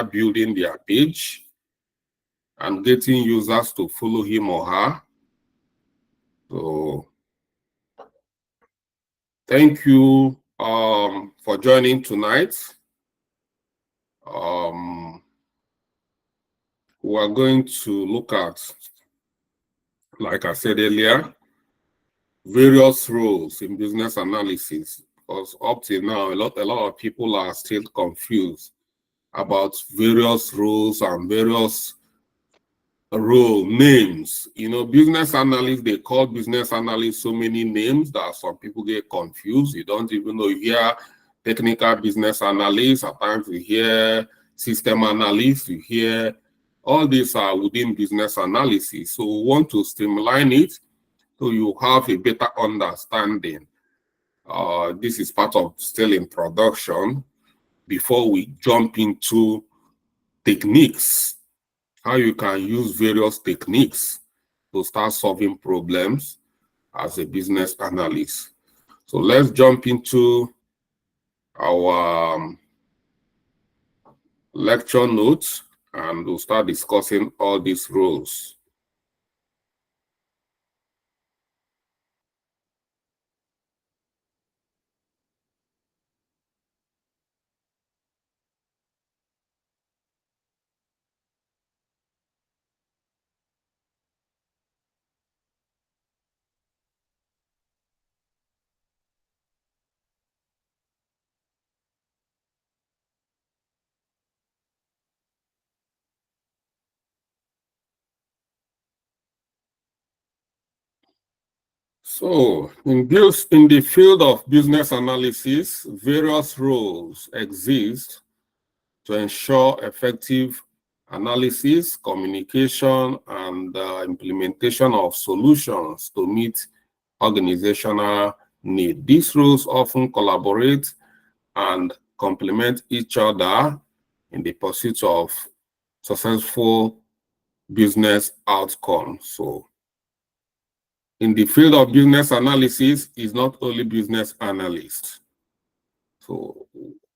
building their page and getting users to follow him or her. So thank you for joining tonight. We are going to look at, like I said earlier, various roles in business analysis, because up till now, a lot of people are still confused about various roles and various role names. You know, business analysts, they call business analysts so many names that some people get confused. You don't even know. You hear technical business analysts, at times you hear system analysts, you hear all these are within business analysis. So we want to streamline it so you have a better understanding. This is part of still introduction before we jump into techniques, how you can use various techniques to start solving problems as a business analyst. So let's jump into our lecture notes and we'll start discussing all these roles. So, in the field of business analysis, various roles exist to ensure effective analysis, communication, and implementation of solutions to meet organizational need. These roles often collaborate and complement each other in the pursuit of successful business outcomes. So, in the field of business analysis, is not only business analyst. So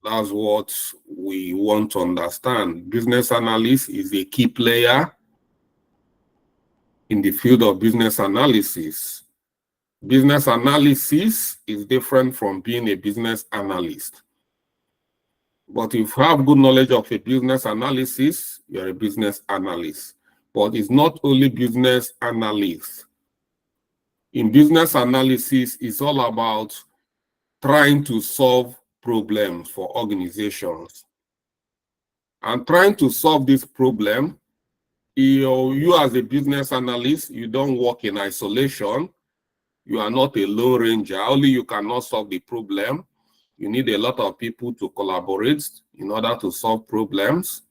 that's what we want to understand. Business analyst is a key player in the field of business analysis. Business analysis is different from being a business analyst. But if you have good knowledge of a business analysis, you're a business analyst. But it's not only business analyst. In business analysis, it's all about trying to solve problems for organizations. And trying to solve this problem, you as a business analyst, you don't work in isolation. You are not a lone ranger. Only you cannot solve the problem. You need a lot of people to collaborate in order to solve problems.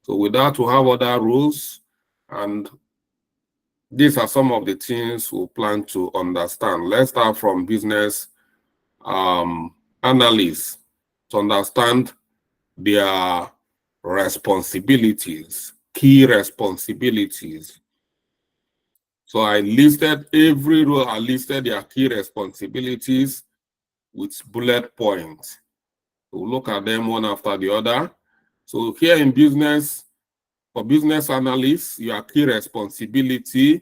So with that, we have other rules, and these are some of the things we plan to understand. Let's start from business analysts to understand their responsibilities, key responsibilities. So I listed every role, I listed their key responsibilities with bullet points. We'll look at them one after the other. So here in business, for business analysts, your key responsibility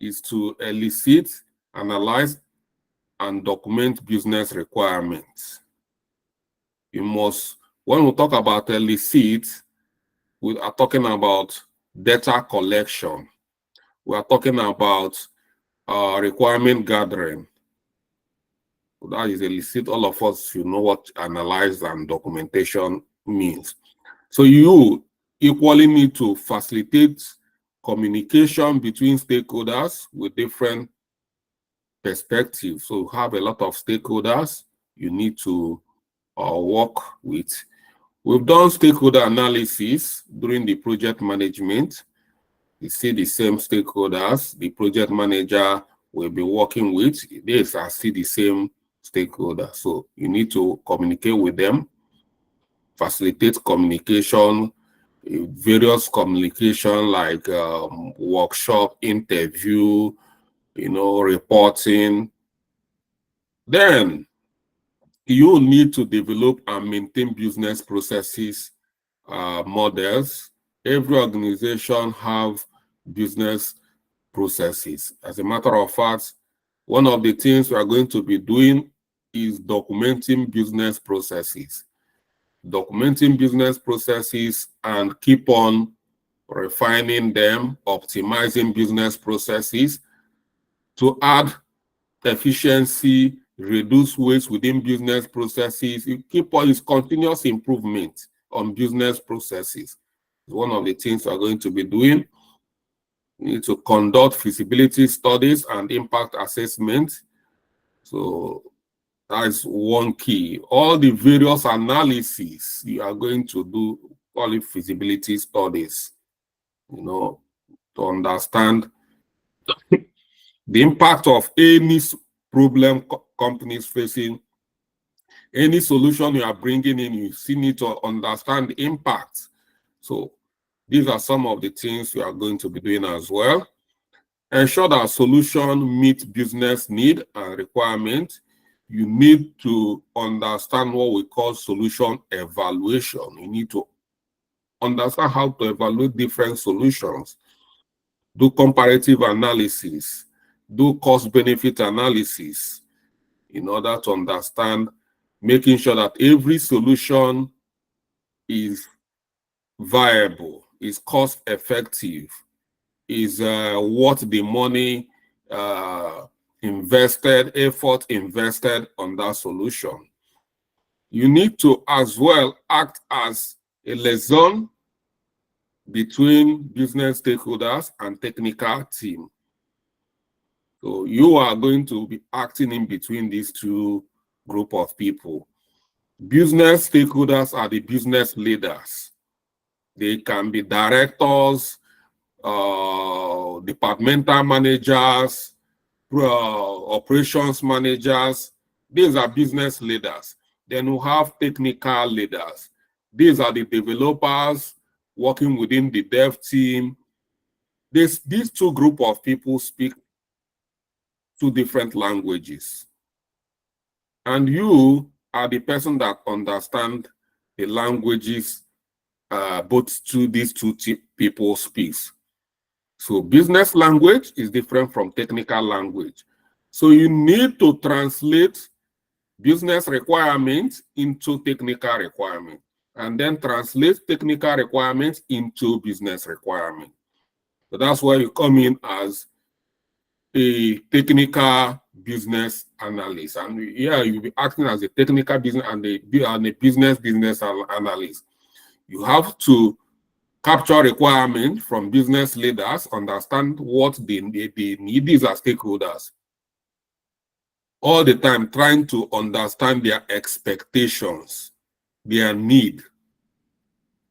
is to elicit, analyze, and document business requirements. You must, when we talk about elicit, we are talking about data collection. We are talking about requirement gathering. So that is elicit. All of us should know what analyze and documentation means. So you equally need to facilitate communication between stakeholders with different perspectives. So you have a lot of stakeholders you need to work with. We've done stakeholder analysis during the project management. You see the same stakeholders the project manager will be working with. These are still the same stakeholders. So you need to communicate with them, facilitate communication, various communication like workshop, interview, reporting. Then you need to develop and maintain business processes models. Every organization have business processes. As a matter of fact, one of the things we are going to be doing is documenting business processes. Documenting business processes and keep on refining them, optimizing business processes to add efficiency, reduce waste within business processes. You keep on its continuous improvement on business processes. It's one of the things we're going to be doing. We need to conduct feasibility studies and impact assessment. So that's one key. All the various analyses you are going to do, call it feasibility studies, to understand the impact of any problem companies facing, any solution you are bringing in, you still need to understand the impact. So these are some of the things we are going to be doing as well. Ensure that solution meets business need and requirement. You need to understand what we call solution evaluation. You need to understand how to evaluate different solutions, do comparative analysis, do cost-benefit analysis in order to understand, making sure that every solution is viable, is cost-effective, is worth the money invested, effort invested on that solution. You need to as well act as a liaison between business stakeholders and technical team. So you are going to be acting in between these two group of people. Business stakeholders are the business leaders. They can be directors, departmental managers, operations managers. These are business leaders. Then we have technical leaders. These are the developers working within the dev team. These two group of people speak two different languages. And you are the person that understands the languages both these two people speak. So business language is different from technical language. So you need to translate business requirements into technical requirements, and then translate technical requirements into business requirements. So that's why you come in as a technical business analyst. And yeah, you'll be acting as a technical business and a business analyst. You have to capture requirements from business leaders, understand what they need. These are stakeholders. All the time trying to understand their expectations, their need.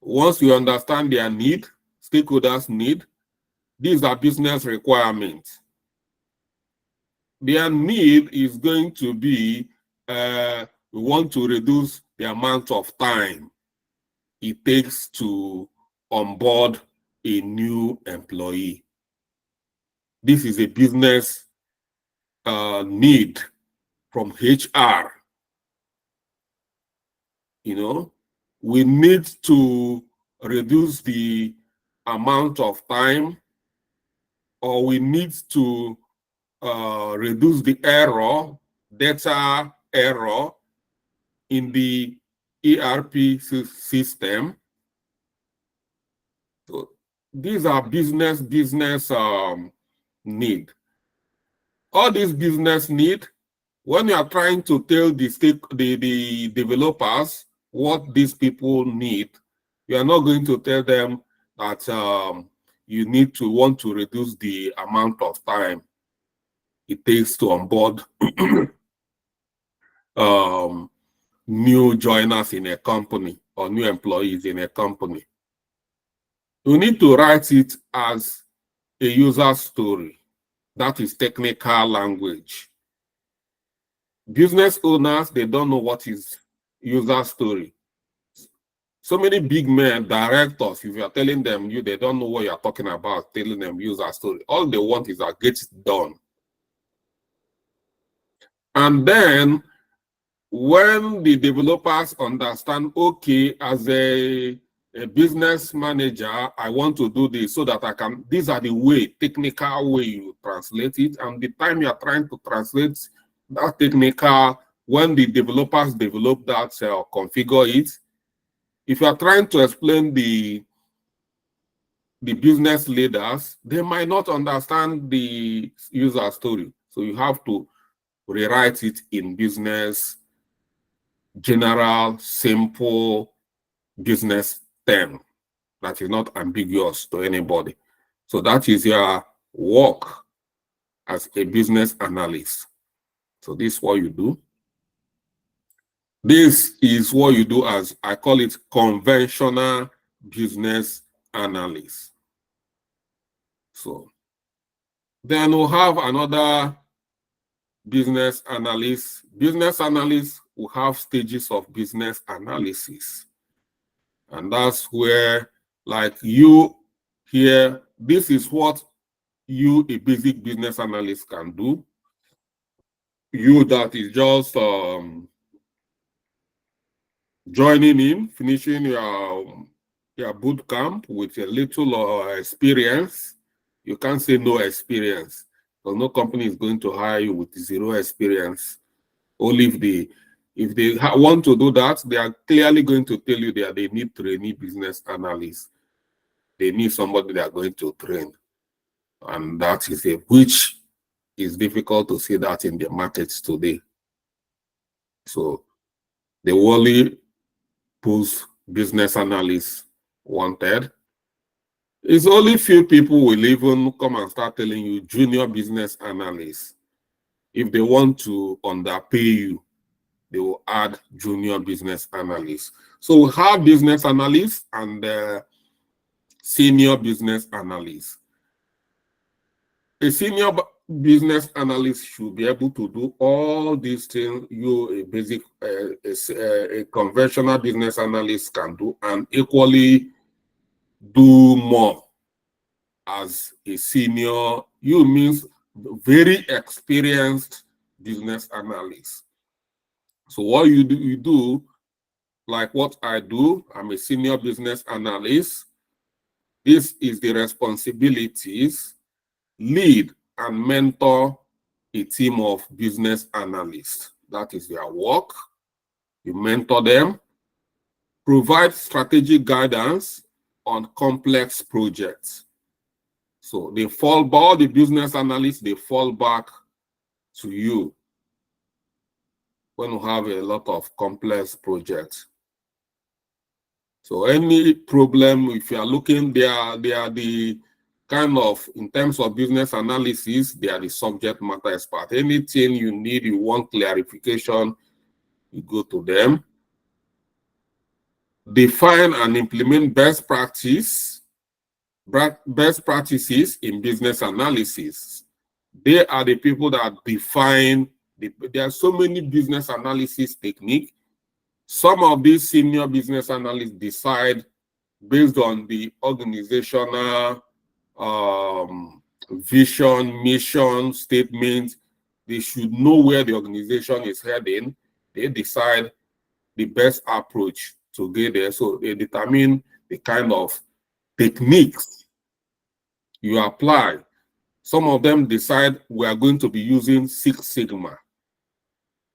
Once you understand their need, stakeholders' need, these are business requirements. Their need is going to be, we want to reduce the amount of time it takes to onboard a new employee. This is a business need from HR. We need to reduce the amount of time, or we need to reduce the data error in the ERP system. So these are business need. All these business need, when you are trying to tell the developers what these people need, you are not going to tell them that you want to reduce the amount of time it takes to onboard new joiners in a company or new employees in a company. You need to write it as a user story. That is technical language. Business owners, they don't know what is user story. So many big men, directors, if you are telling them they don't know what you're talking about, telling them user story. All they want is that get it done. And then when the developers understand, okay, as a a business manager, I want to do this so that I can, these are the way, technical way you translate it. And the time you are trying to translate that technical, when the developers develop that or configure it, if you are trying to explain the business leaders, they might not understand the user story. So you have to rewrite it in business, general, simple business term that is not ambiguous to anybody. So that is your work as a business analyst. So this is what you do. This is what you do as, I call it, conventional business analyst. So then we'll have another business analyst. Business analysts will have stages of business analysis. And that's where, like you here, this is what you, a basic business analyst, can do. You that is just joining in, finishing your boot camp with a little experience. You can't say no experience, because no company is going to hire you with zero experience. Only if they want to do that, they are clearly going to tell you that they need trainee business analysts. They need somebody they are going to train. And that is which is difficult to see that in the markets today. So the only post business analysts wanted. It's only few people will even come and start telling you junior business analysts. If they want to underpay you, they will add junior business analysts. So we have business analysts and senior business analysts. A senior business analyst should be able to do all these things you, a basic, a conventional business analyst can do, and equally do more as a senior. You means very experienced business analyst. So what you do, like what I do, I'm a senior business analyst. This is the responsibilities: lead and mentor a team of business analysts. That is their work. You mentor them, provide strategic guidance on complex projects. So they fall back, all the business analysts, they fall back to you when you have a lot of complex projects. So any problem, if you are looking, they are the kind of, in terms of business analysis, they are the subject matter expert. Anything you need, you want clarification, you go to them. Define and implement best practices in business analysis. They are the people that define, there are so many business analysis techniques. Some of these senior business analysts decide based on the organizational vision, mission, statement. They should know where the organization is heading. They decide the best approach to get there. So they determine the kind of techniques you apply. Some of them decide we are going to be using Six Sigma,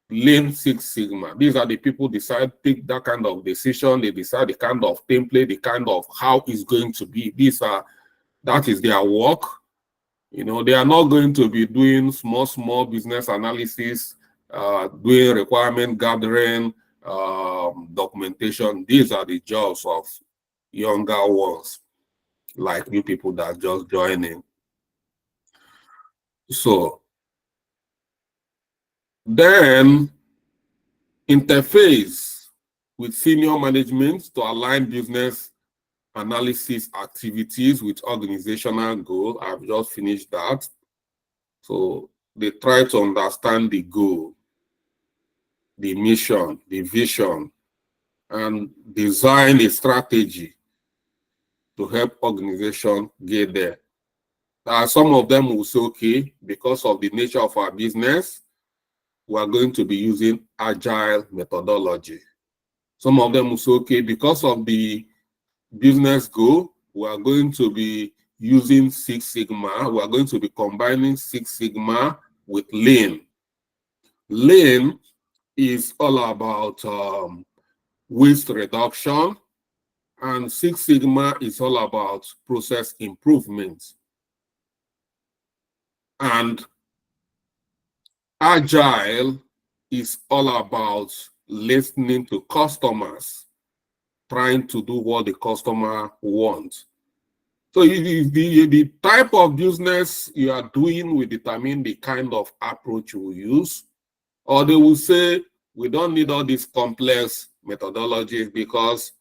Lean Six Sigma. These are the people take that kind of decision. They decide the kind of template, the kind of how it's going to be. That is their work. You know, they are not going to be doing small business analysis, doing requirement gathering, documentation. These are the jobs of younger ones, like you people that just join in. So then interface with senior management to align business analysis activities with organizational goal. I've just finished that. So they try to understand the goal, the mission, the vision, and design a strategy to help organization get there. Some of them will say, okay, because of the nature of our business, we are going to be using agile methodology. Some of them will say, okay, because of the business go, we are going to be using Six Sigma. We are going to be combining Six Sigma with Lean. Lean is all about waste reduction, and Six Sigma is all about process improvement. And Agile is all about listening to customers, trying to do what the customer wants. So the type of business you are doing will determine the kind of approach you will use. Or they will say, we don't need all these complex methodologies because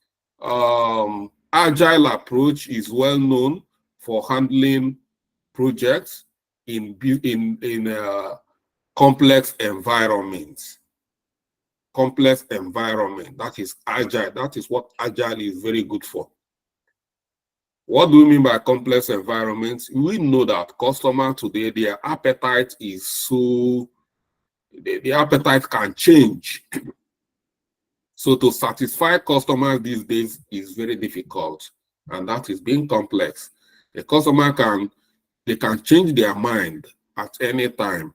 Agile approach is well known for handling projects in complex environments. Complex environment, that is Agile. That is what Agile is very good for. What do we mean by complex environments? We know that customers today, their appetite is so, the appetite can change. So to satisfy customers these days is very difficult, and that is being complex. The customer they can change their mind at any time.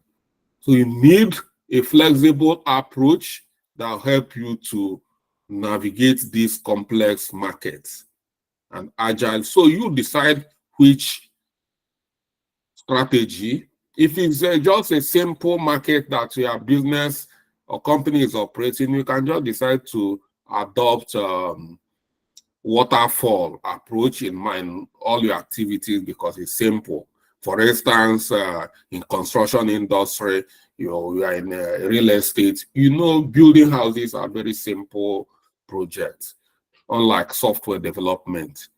So you need a flexible approach that will help you to navigate these complex markets. And Agile, so you decide which strategy. If it's just a simple market that your business or company is operating, you can just decide to adopt waterfall approach in mind all your activities because it's simple. For instance, in construction industry, you are in real estate, building houses are very simple projects, unlike software development.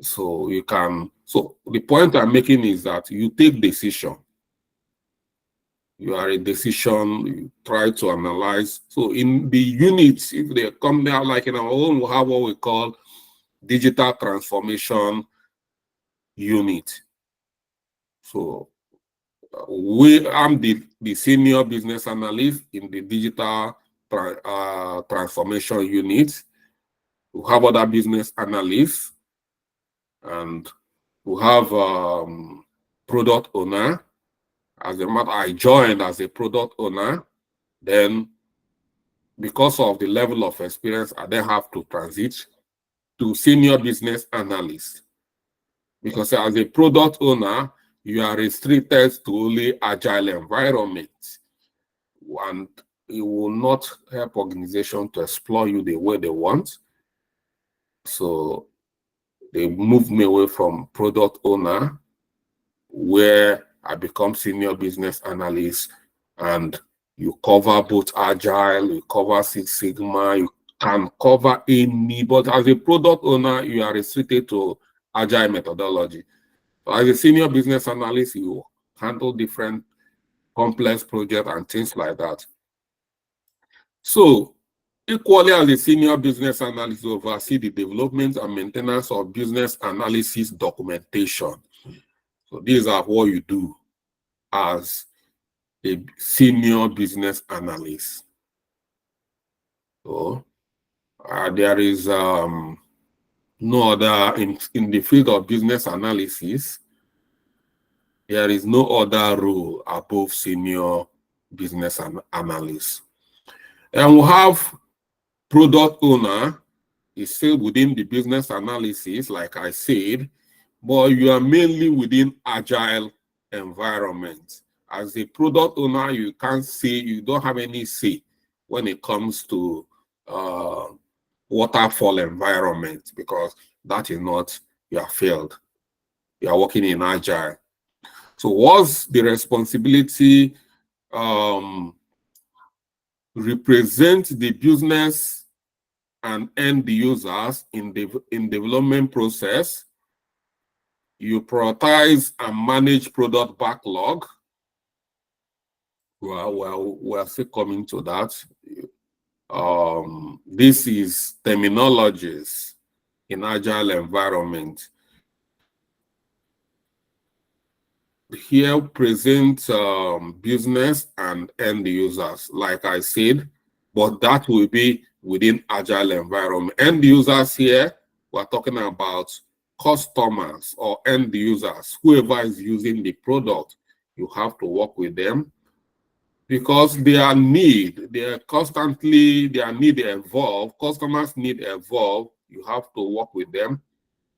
So the point I'm making is that you take decision. You are a decision, you try to analyze. So in the units, if they come there, like in our own, we have what we call digital transformation unit. So I'm the senior business analyst in the digital transformation unit. We have other business analysts, and we have product owner. As a matter, I joined as a product owner. Then, because of the level of experience, I then have to transit to senior business analyst. Because as a product owner, you are restricted to only Agile environments, and it will not help organization to explore you the way they want. So they moved me away from product owner, where I become senior business analyst, and you cover both Agile, you cover Six Sigma, you can cover any, but as a product owner, you are restricted to Agile methodology. So as a senior business analyst, you handle different complex projects and things like that. So equally as a senior business analyst, you oversee the development and maintenance of business analysis documentation. So these are what you do as a senior business analyst. So there is no other, in the field of business analysis, there is no other role above senior business analyst. And we have product owner, is still within the business analysis, like I said, but you are mainly within Agile environment. As a product owner, you can't say, you don't have any say when it comes to waterfall environment, because that is not your field. You are working in Agile. So what's the responsibility? Represent the business and end users in development process. You prioritize and manage product backlog. Well, we're still coming to that. This is terminologies in Agile environment. Here present business and end users, like I said, but that will be within Agile environment. End users here we're talking about customers or end users, whoever is using the product. You have to work with them because their need evolve. Customers need evolve. You have to work with them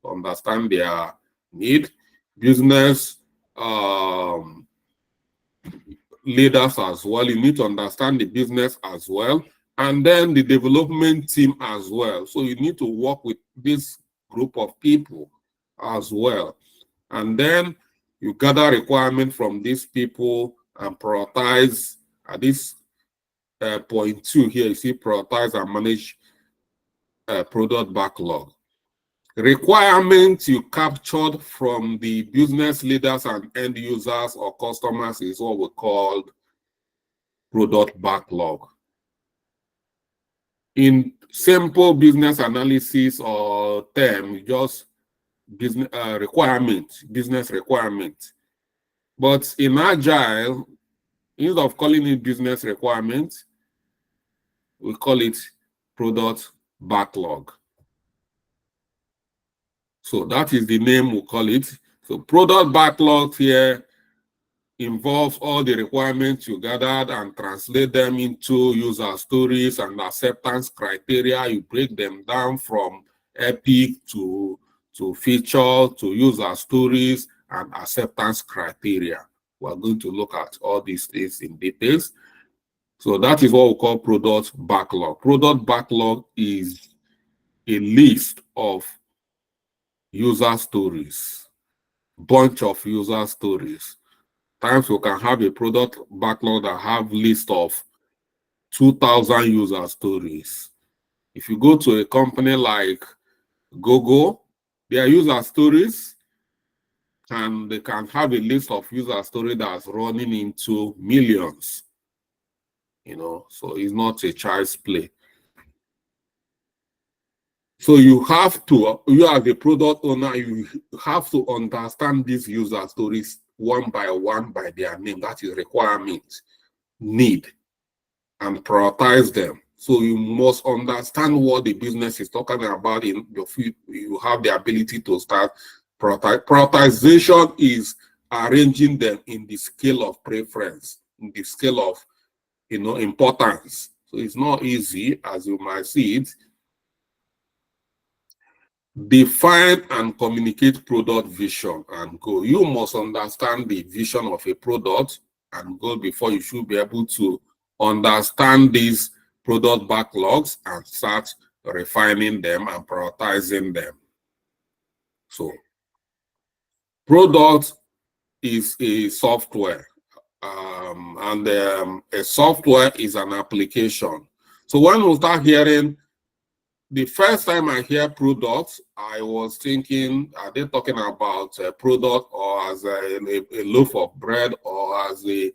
to understand their need. Business leaders as well. You need to understand the business as well. And then the development team as well. So you need to work with this group of people as well. And then you gather requirements from these people and prioritize. At this point 2 here, you see prioritize and manage product backlog. Requirements you captured from the business leaders and end users or customers is what we call product backlog. In simple business analysis or term, just business business requirement. But in Agile, instead of calling it business requirement, we call it product backlog. So that is the name we call it. So product backlog here involves all the requirements you gathered and translate them into user stories and acceptance criteria. You break them down from epic to feature to user stories and acceptance criteria. We're going to look at all these things in details. So that is what we call product backlog. Product backlog is a list of user stories, bunch of user stories. Times we can have a product backlog that have list of 2,000 user stories. If you go to a company like Google, their user stories, and they can have a list of user stories that's running into millions. You know, so it's not a child's play. So you have to, you as a product owner, you have to understand these user stories one by one by their name. That is requirement, need, and prioritize them. So you must understand what the business is talking about in your field. You have the ability to start prioritization is arranging them in the scale of preference, in the scale of importance. So it's not easy as you might see it. Define and communicate product vision and goal. You must understand the vision of a product and goal before you should be able to understand these product backlogs and start refining them and prioritizing them. So, product is a software, and a software is an application. So when we start hearing, the first time I hear products, I was thinking, are they talking about a product or as a loaf of bread or as a,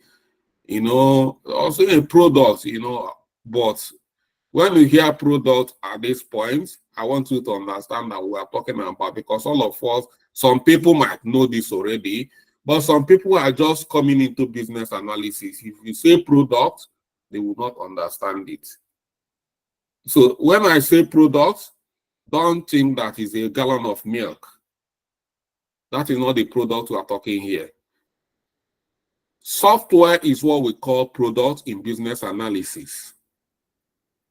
also a product, but when you hear product at this point, I want you to understand that we are talking about, because all of us, some people might know this already, but some people are just coming into business analysis. If you say product, they will not understand it. So when I say product, don't think that is a gallon of milk. That is not the product we are talking here. Software is what we call product in business analysis.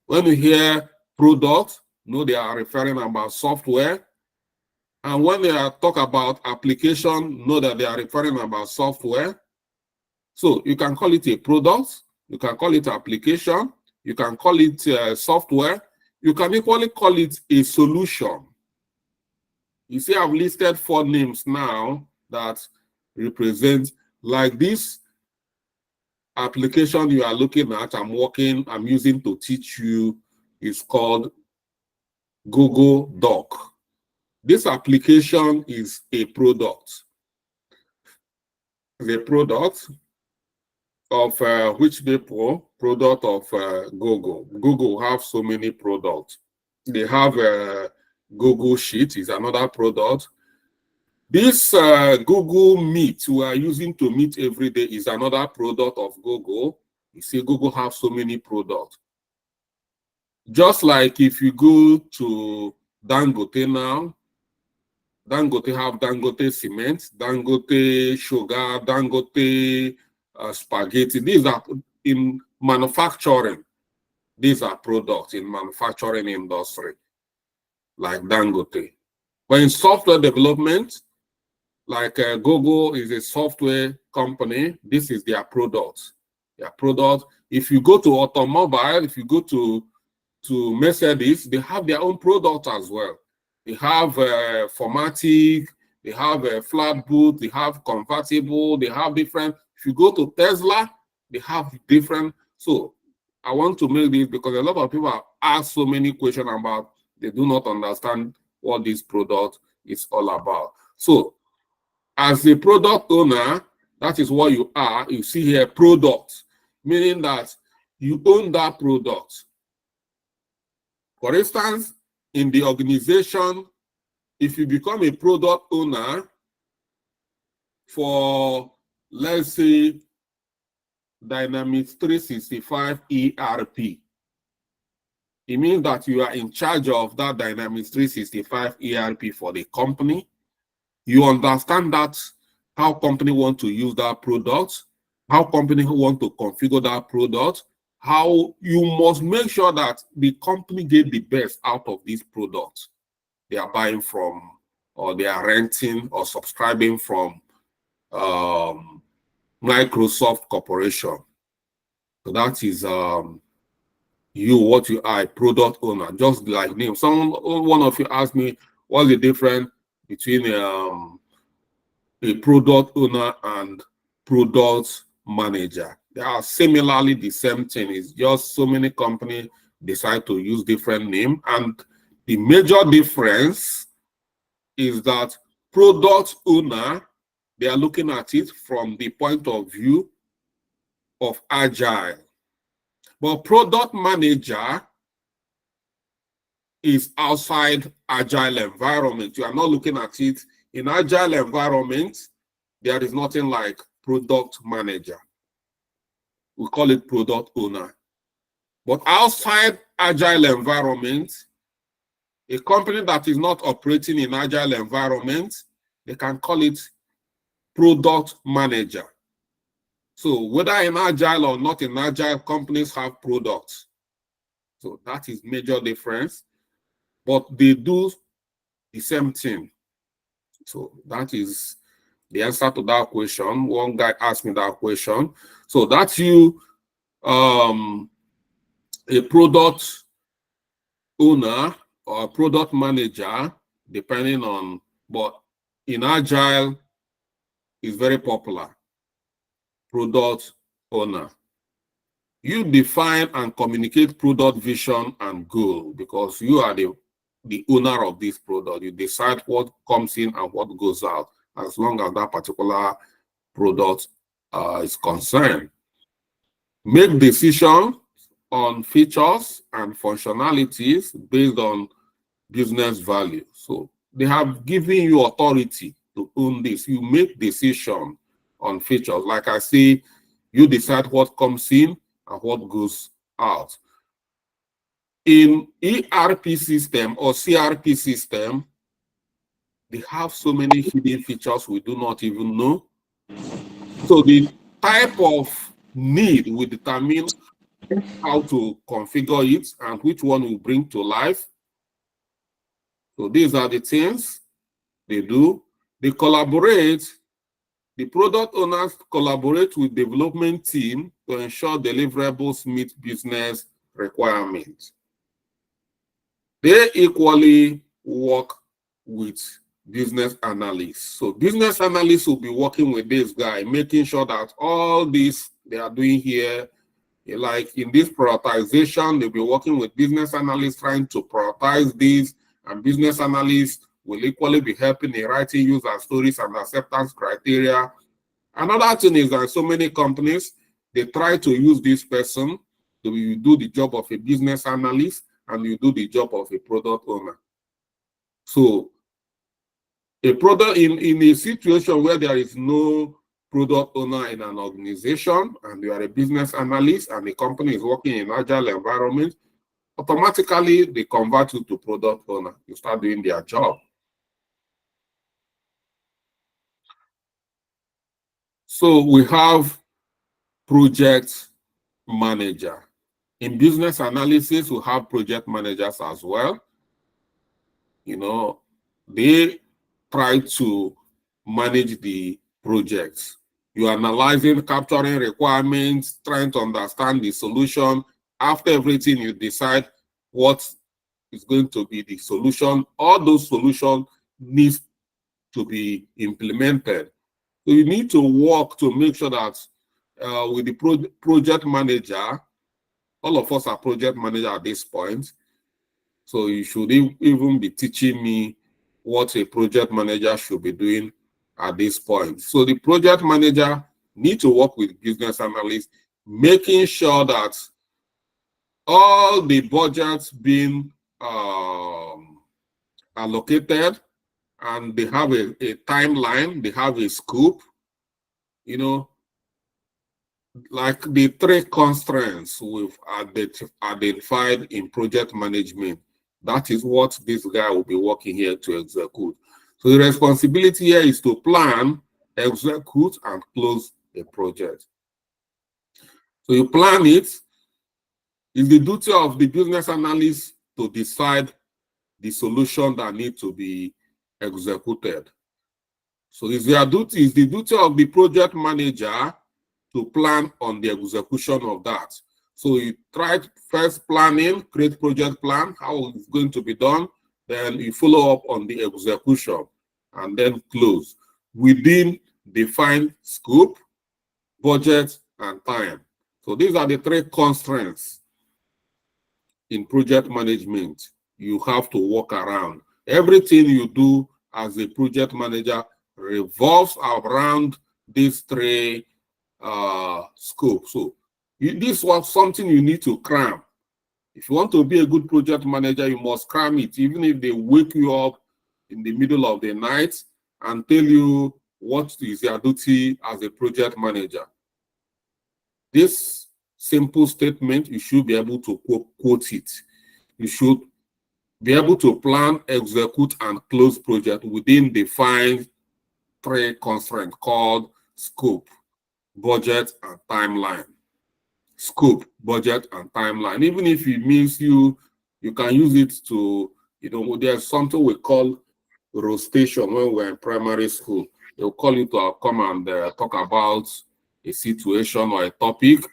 When you hear product, know they are referring about software. And when they are talk about application, know that they are referring about software. So you can call it a product, you can call it application, you can call it software, you can equally call it a solution. You see, I've listed 4 names now that represent, like this application you are looking at, I'm using to teach you, is called Google Doc. This application is a product. The product of which people? Product of Google. Google have so many products. They have Google Sheet is another product. This Google Meet we are using to meet every day is another product of Google. You see, Google have so many products. Just like if you go to Dangote now. Dangote have Dangote cement, Dangote sugar, Dangote spaghetti. These are in manufacturing. These are products in manufacturing industry, like Dangote. But in software development, like Google is a software company. This is their product. Their product. If you go to automobile, if you go to Mercedes, they have their own product as well. They have Formatic, they have a flat boot, they have convertible, they have different. If you go to Tesla, they have different. So I want to make this because a lot of people have asked so many questions about, they do not understand what this product is all about. So as a product owner, that is what you are. You see here product, meaning that you own that product. For instance, in the organization, if you become a product owner for, let's say, Dynamics 365 ERP, it means that you are in charge of that Dynamics 365 ERP for the company. You understand that how company want to use that product, how company want to configure that product, how you must make sure that the company get the best out of this product they are buying from, or they are renting or subscribing from Microsoft Corporation. So that is what you are, a product owner, just like name. One of you asked me, what's the difference between a product owner and product manager? They are similarly the same thing. It's just so many companies decide to use different names. And the major difference is that product owner, they are looking at it from the point of view of agile. But product manager is outside agile environment. You are not looking at it in agile environment. There is nothing like product manager. We call it product owner. But outside agile environment, a company that is not operating in agile environment, they can call it product manager. So whether in agile or not in agile, companies have products. So that is major difference, but they do the same thing. So that is the answer to that question. One guy asked me that question. So that's you, a product owner or a product manager, depending on, but in agile is very popular. Product owner. You define and communicate product vision and goal because you are the owner of this product. You decide what comes in and what goes out as long as that particular product is concerned. Make decisions on features and functionalities based on business value. So they have given you authority to own this. You make decisions on features. Like I say, you decide what comes in and what goes out. In ERP system or CRP system, they have so many hidden features we do not even know. So the type of need will determine how to configure it and which one will bring to life. So these are the things they do. They collaborate. The product owners collaborate with development team to ensure deliverables meet business requirements. They equally work with business analysts. So business analysts will be working with this guy, making sure that all this they are doing here, like in this prioritization, they'll be working with business analysts trying to prioritize these, and business analysts will equally be helping in writing user stories and acceptance criteria. Another thing is that so many companies, they try to use this person to do the job of a business analyst and you do the job of a product owner. So a product in a situation where there is no product owner in an organization and you are a business analyst and the company is working in agile environment, automatically they convert you to product owner. You start doing their job. So we have project manager. In business analysis, we have project managers as well. You know, they try to manage the projects. You're analyzing, capturing requirements, trying to understand the solution. After everything, you decide what is going to be the solution. All those solutions need to be implemented. So you need to work to make sure that with the project manager, all of us are project manager at this point. So you should even be teaching me what a project manager should be doing at this point. So the project manager need to work with business analysts, making sure that all the budgets being allocated, and they have a timeline, they have a scope, you know, like the 3 constraints we've identified in project management. That is what this guy will be working here to execute. So the responsibility here is to plan, execute, and close a project. So you plan it. It's the duty of the business analyst to decide the solution that needs to be executed. So it's the duty of the project manager to plan on the execution of that. So you try first planning, create project plan, how it's going to be done, then you follow up on the execution, and then close within defined scope, budget, and time. So these are the 3 constraints in project management you have to work around. Everything you do as a project manager revolves around these 3 scopes. So this was something you need to cram. If you want to be a good project manager, you must cram it, even if they wake you up in the middle of the night and tell you what is your duty as a project manager. This simple statement, you should be able to quote it. You should be able to plan, execute, and close project within defined 3 constraints called scope, budget, and timeline. Scope, budget, and timeline. Even if it means you can use it to, you know, there's something we call rotation when we're in primary school. They'll call you to come and talk about a situation or a topic.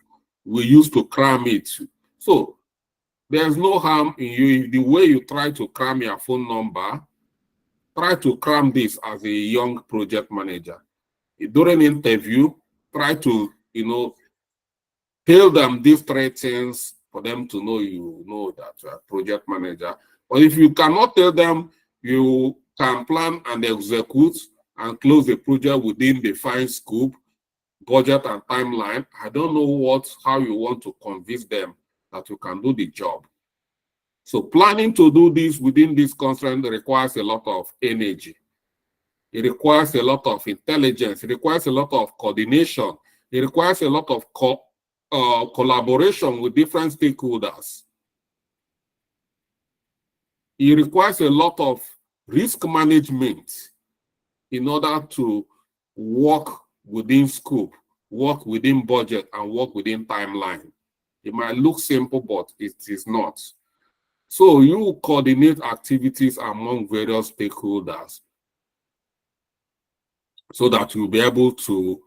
We used to cram it. So there's no harm in you. The way you try to cram your phone number, try to cram this as a young project manager. During interview, try to, you know, tell them these 3 things for them to know you know that you're a project manager. But if you cannot tell them you can plan and execute and close the project within defined scope, budget, and timeline, I don't know how you want to convince them that you can do the job. So planning to do this within this constraint requires a lot of energy. It requires a lot of intelligence. It requires a lot of coordination. It requires a lot of collaboration with different stakeholders. It requires a lot of risk management in order to work within scope, work within budget, and work within timeline. It might look simple, but it is not. So you coordinate activities among various stakeholders so that you'll be able to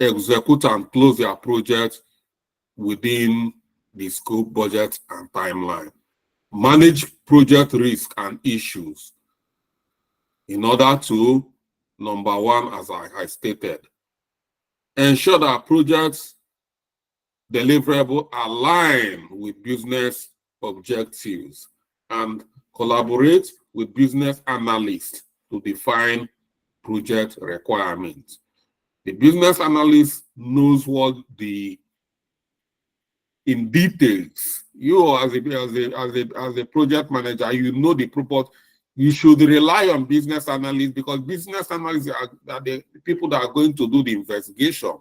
execute and close your project within the scope, budget, and timeline. Manage project risk and issues in order to, number 1, as I stated, ensure that projects deliverable align with business objectives, and collaborate with business analysts to define project requirements. The business analyst knows what in details. You as a project manager, you know the purpose. You should rely on business analysts, because business analysts are the people that are going to do the investigation.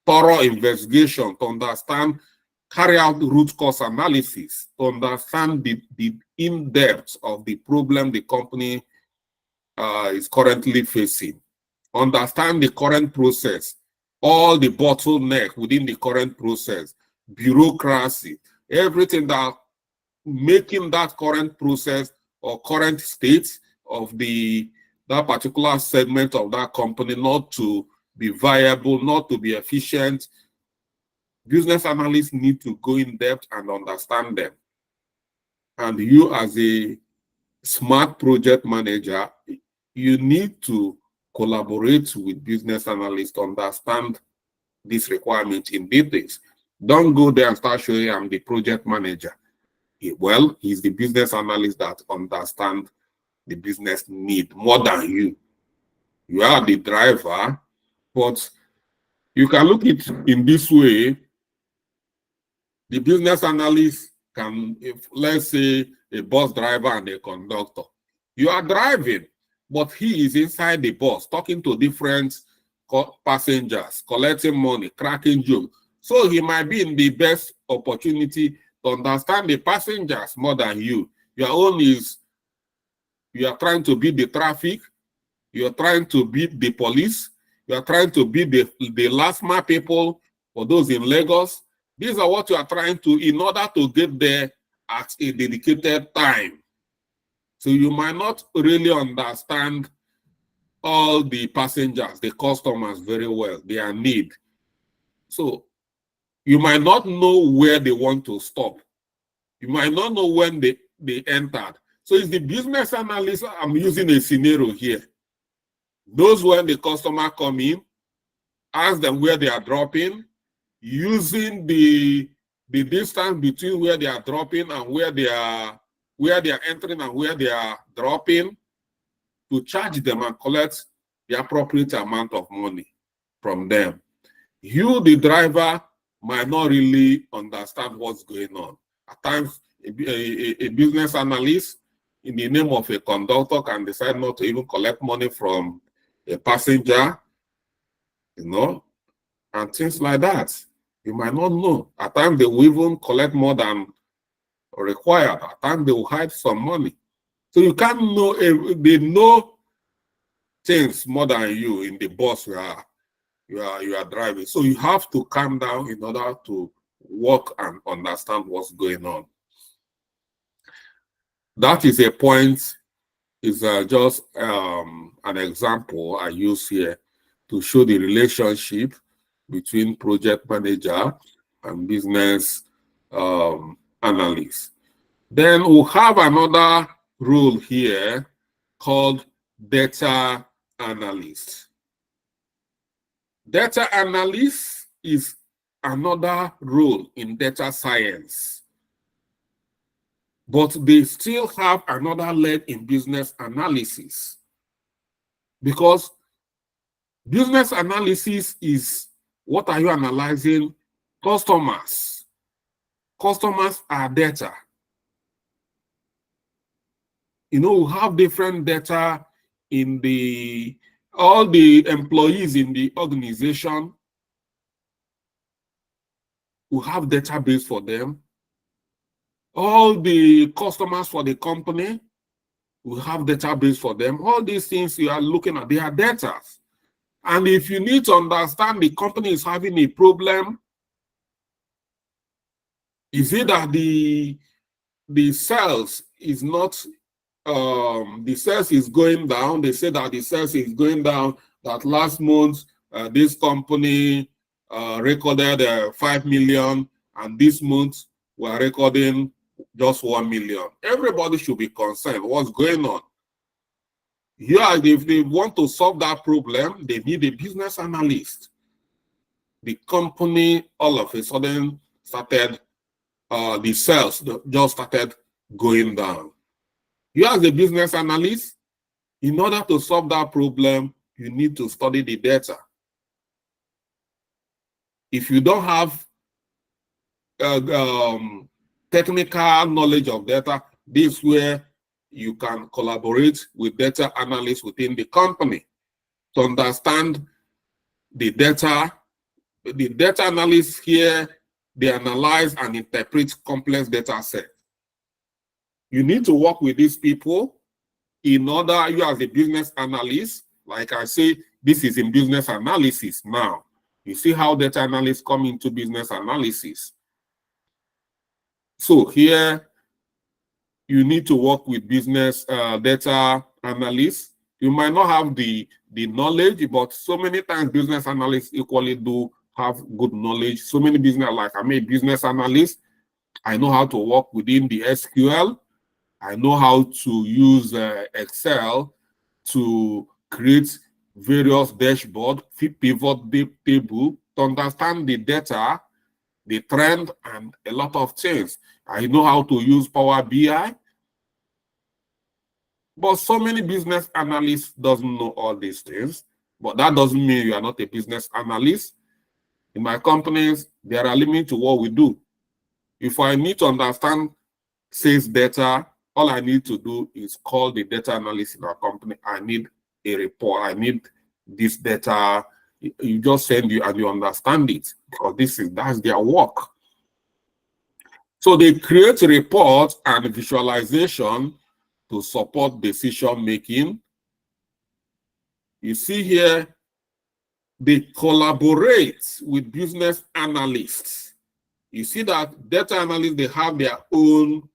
thorough investigation, to understand, carry out root cause analysis, to understand the in-depth of the problem the company is currently facing, understand the current process, all the bottlenecks within the current process, bureaucracy, everything that making that current process or current state of that particular segment of that company not to be viable, not to be efficient. Business analysts need to go in depth and understand them. And you, as a smart project manager, you need to collaborate with business analysts to understand this requirement in details. Don't go there and start showing I'm the project manager. Well, he's the business analyst that understands the business need more than you. You are the driver, but you can look it in this way. The business analyst can, if let's say a bus driver and a conductor, you are driving, but he is inside the bus talking to different passengers, collecting money, cracking jokes. So he might be in the best opportunity to understand the passengers more than you. Your own is you are trying to beat the traffic, you are trying to beat the police, you are trying to beat the last mile people, for those in Lagos. These are what you are trying to, in order to get there at a dedicated time. So you might not really understand all the passengers, the customers very well, their need. So you might not know where they want to stop. You might not know when they entered. So it's the business analyst. I'm using a scenario here. Knows when the customer come in, ask them where they are dropping, using the distance between where they are dropping and where they are entering and where they are dropping, to charge them and collect the appropriate amount of money from them. You, the driver, might not really understand what's going on. At times, a business analyst, in the name of a conductor, can decide not to even collect money from a passenger, and things like that. You might not know. At times, they will even collect more than required. At times, they will hide some money. So you can't know, they know things more than you in the bus you are driving. So you have to calm down in order to work and understand what's going on. That is a point, is just an example I use here to show the relationship between project manager and business analyst. Then we'll have another role here called data analyst. Data analyst is another role in data science, but they still have another leg in business analysis, because business analysis is, what are you analyzing? Customers. Customers are data. We have different data in all the employees in the organization. We have database for them. All the customers for the company, we have database for them. All these things you are looking at, they are data. And if you need to understand the company is having a problem, is it that the sales is not, the sales is going down? They say that the sales is going down, that last month this company recorded 5 million, and this month we're recording just 1 million. Everybody should be concerned what's going on. Yeah, if they want to solve that problem, they need a business analyst. The company all of a sudden started, the sales just started going down. You, as a business analyst, in order to solve that problem, you need to study the data. If you don't have technical knowledge of data, this is where you can collaborate with data analysts within the company to understand the data The data analysts here, they analyze and interpret complex data sets. You need to work with these people in order, you as a business analyst, like I say, this is in business analysis now. You see how data analysts come into business analysis. So here, you need to work with business data analysts. You might not have the knowledge, but so many times business analysts equally do have good knowledge. So many business, like I'm a business analyst, I know how to work within the SQL. I know how to use Excel to create various dashboard, pivot table to understand the data, the trend, and a lot of things. I know how to use Power BI. But so many business analysts doesn't know all these things. But that doesn't mean you are not a business analyst. In my companies, there are limits to what we do. If I need to understand sales data, all I need to do is call the data analyst in our company. I need a report. I need this data. You just send you and you understand it, because that's their work. So they create reports and visualization to support decision making. You see here, they collaborate with business analysts. You see that data analysts, they have their own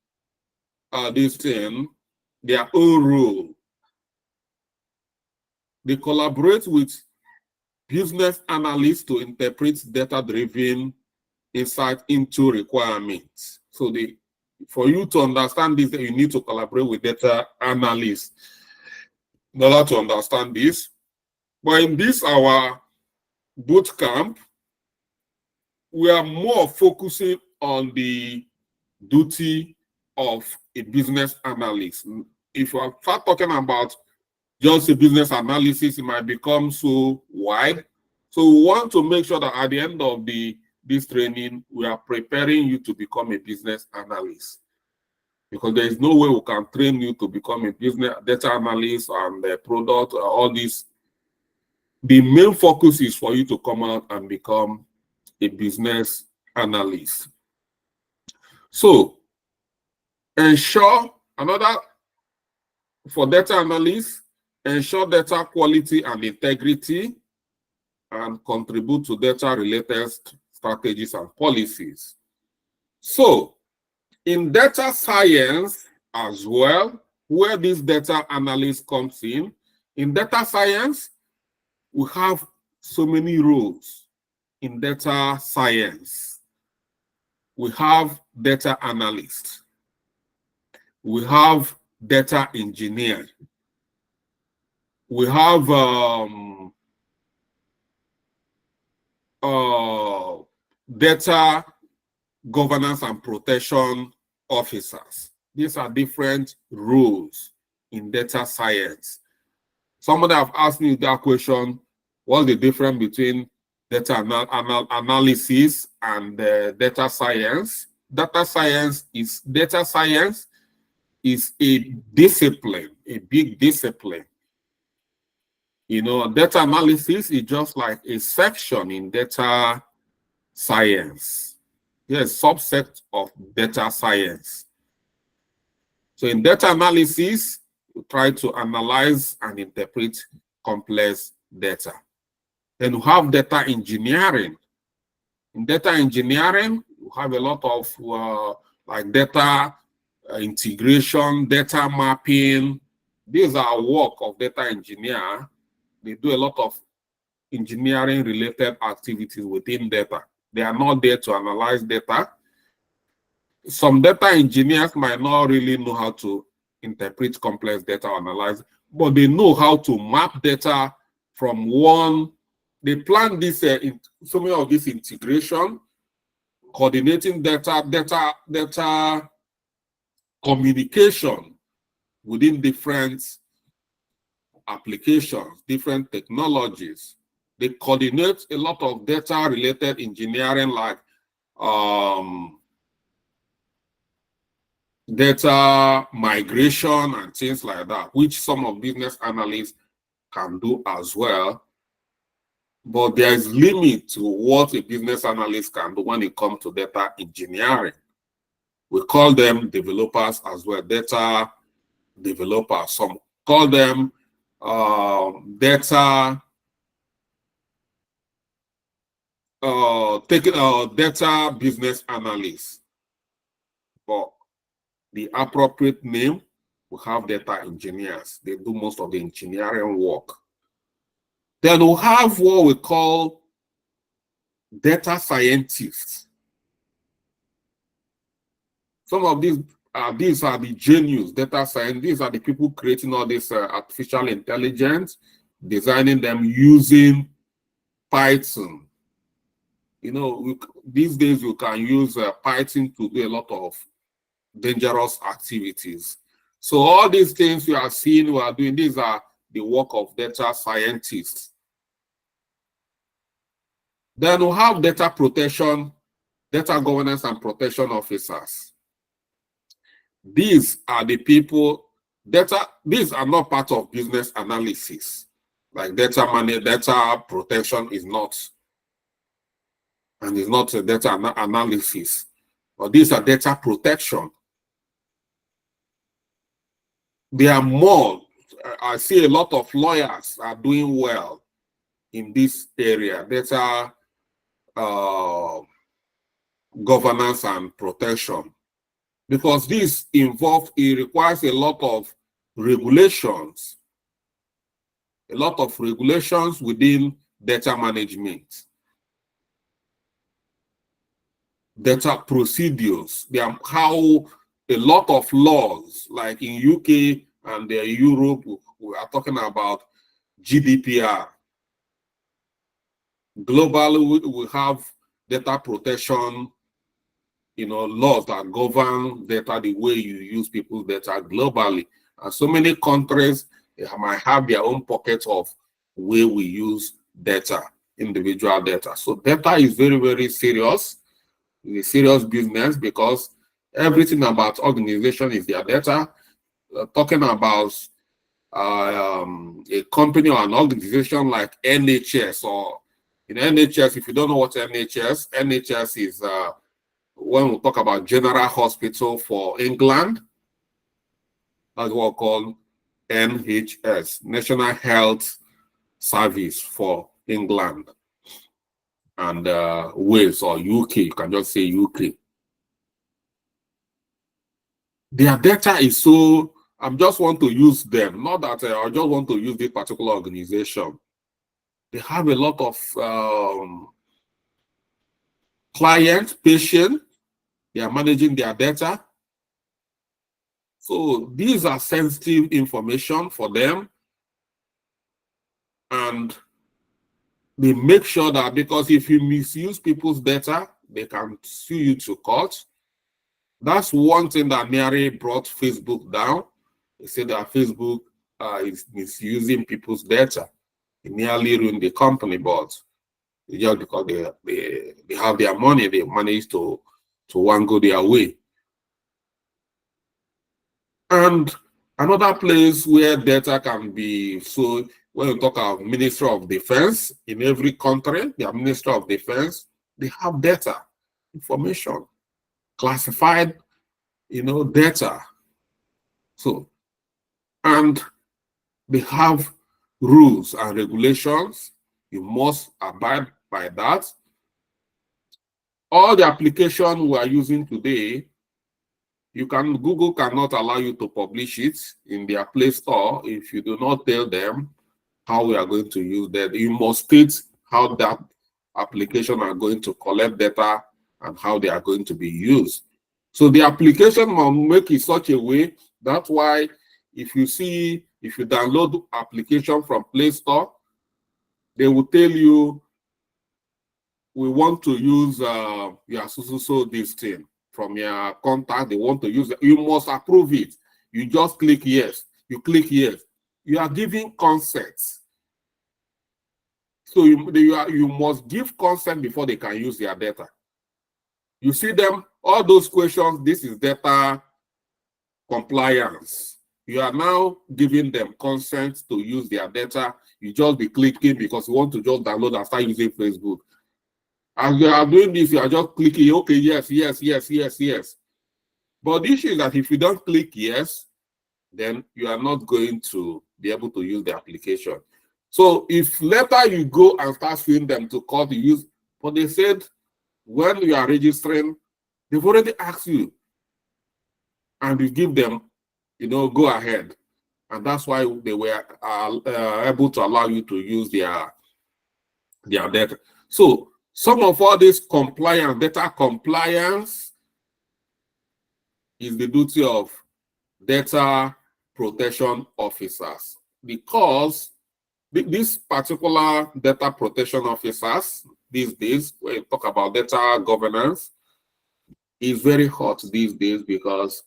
their own role. They collaborate with business analysts to interpret data-driven insight into requirements. So for you to understand this, you need to collaborate with data analysts in order to understand this. But in this, our boot camp, we are more focusing on the duty of a business analyst. If you start talking about just a business analysis, it might become so wide. So we want to make sure that at the end of this training, we are preparing you to become a business analyst. Because there is no way we can train you to become a business data analyst and the product, all this. The main focus is for you to come out and become a business analyst. So, ensure, for data analysts, ensure data quality and integrity, and contribute to data-related strategies and policies. So, in data science as well, where this data analyst comes in data science, we have so many roles in data science. We have data analysts. We have data engineer. We have data governance and protection officers. These are different roles in data science. Somebody have asked me that question, what's the difference between data analysis and data science? Data science is a discipline, a big discipline. You know, data analysis is just like a section in data science. Yes, subset of data science. So in data analysis, we try to analyze and interpret complex data. Then we have data engineering. In data engineering, we have a lot of like data integration, data mapping. These are work of data engineer. They do a lot of engineering related activities within data. They are not there to analyze data. Some data engineers might not really know how to interpret complex data or analyze, but they know how to map data from one. They plan this so many of this integration, coordinating data communication within different applications, different technologies. They coordinate a lot of data related engineering like data migration and things like that, which some of business analysts can do as well. But there is limit to what a business analyst can do when it comes to data engineering. We call them developers as well, data developers. Some call them data data business analysts. But the appropriate name, we have data engineers. They do most of the engineering work. Then we have what we call data scientists. Some of these are the genius data scientists. These are the people creating all this artificial intelligence, designing them using Python. You know, these days you can use Python to do a lot of dangerous activities. So all these things you are seeing, we are doing, these are the work of data scientists. Then we have data protection, data governance and protection officers. These are the people, these are not part of business analysis. Like data protection is not, and it's not a data analysis, but these are data protection. There are more. I see a lot of lawyers are doing well in this area, data governance and protection, because this it requires a lot of regulations within data management, data procedures. There are how a lot of laws, like in UK and Europe, we are talking about GDPR. Globally, we have data protection, laws that govern data, the way you use people's data globally. And so many countries might have their own pockets of where we use data, individual data. So data is very, very serious. It's a serious business because everything about organization is their data. Talking about a company or an organization like NHS, or NHS, if you don't know what NHS is, when we talk about General Hospital for England, that's what we call NHS, National Health Service for England and Wales or UK. You can just say UK. Their data is so, I just want to use them, not that I just want to use this particular organization. They have a lot of clients, patients. They are managing their data. So these are sensitive information for them. And they make sure that, because if you misuse people's data, they can sue you to court. That's one thing that nearly brought Facebook down. They said that Facebook is misusing people's data. It nearly ruined the company, but just because they have their money, they managed to wangle their way. And another place where data can be, so when you talk about Ministry of Defense, in every country, the Ministry of Defense, they have data, information, classified, data. So, and they have rules and regulations. You must abide by that. All the applications we are using today, Google cannot allow you to publish it in their Play Store if you do not tell them how we are going to use that. You must state how that application are going to collect data and how they are going to be used. So the application must make it such a way. That's why if you download application from Play Store, they will tell you, we want to use so this thing from your contact. They want to use it. You must approve it. You just click yes. You click yes. You are giving consent. So you must give consent before they can use their data. You see them, all those questions, this is data compliance. you are now giving them consent to use their data. You just be clicking because you want to just download and start using Facebook. As you are doing this, you are just clicking, okay, yes, yes, yes, yes, yes. But the issue is that if you don't click yes, then you are not going to be able to use the application. So if later you go and start seeing them to call the use, but they said when you are registering, they've already asked you, and you give them, go ahead. And that's why they were able to allow you to use their data. So some of all this compliance, data compliance, is the duty of data protection officers, because these particular data protection officers these days, when you talk about data governance, is very hot these days because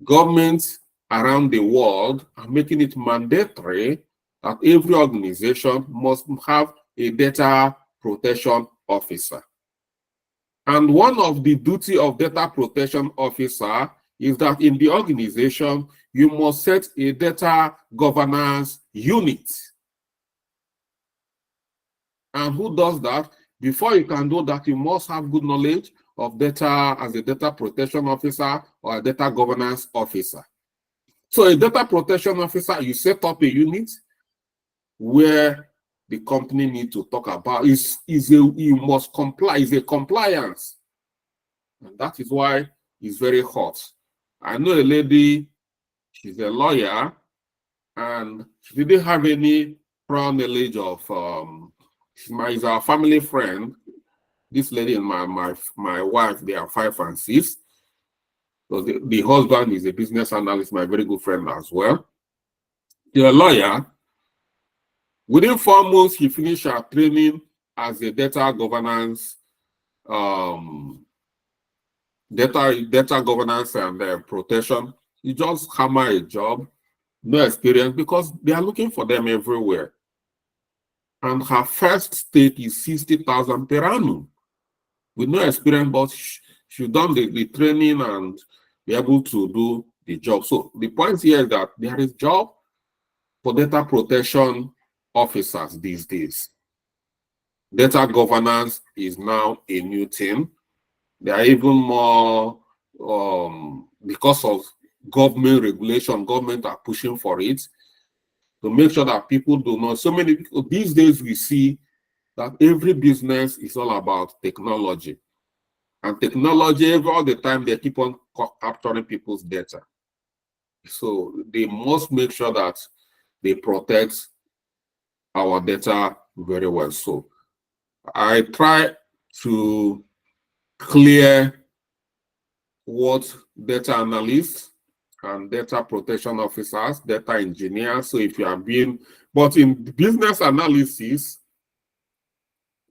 governments around the world are making it mandatory that every organization must have a data protection officer. And one of the duty of data protection officer is that in the organization, you must set a data governance unit. And who does that? Before you can do that, you must have good knowledge of data as a data protection officer or a data governance officer. So a data protection officer, you set up a unit where the company needs to talk about you must comply, is a compliance. And that is why it's very hot. I know a lady, she's a lawyer, and she didn't have any prior knowledge of, she's our family friend. This lady and my wife, they are 5 and 6. So the husband is a business analyst, my very good friend as well. He's a lawyer. Within 4 months, he finished her training as a data governance, data governance and protection. He just hammer a job, no experience, because they are looking for them everywhere. And her first stake is 60,000 per annum with no experience, but she done the training and be able to do the job. So the point here is that there is job for data protection officers these days. Data governance is now a new thing. There are even more, because of government regulation, government are pushing for it to make sure that people do not. So many people these days, we see that every business is all about technology. And technology, all the time, they keep on capturing people's data. So they must make sure that they protect our data very well. So I try to clear what data analysts and data protection officers, data engineers. So if you are being, but in business analysis,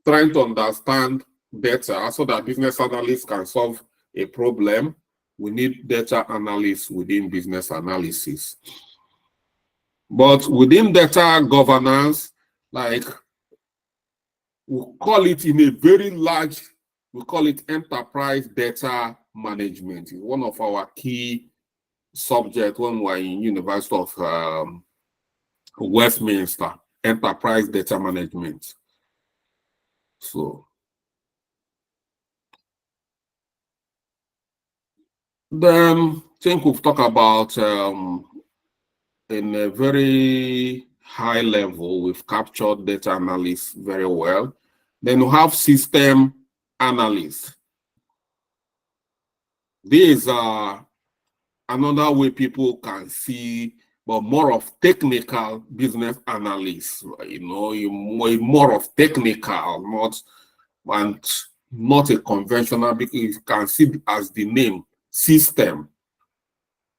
trying to understand data so that business analysts can solve a problem, we need data analysts within business analysis. But within data governance, like we call it in a very large, we call it enterprise data management. It's one of our key subjects when we're in University of Westminster, enterprise data management. So then I think we've talked about in a very high level, we've captured data analysts very well. Then we have system analysts. These are another way people can see, but more of technical business analysts. More of technical, not a conventional, because you can see as the name system.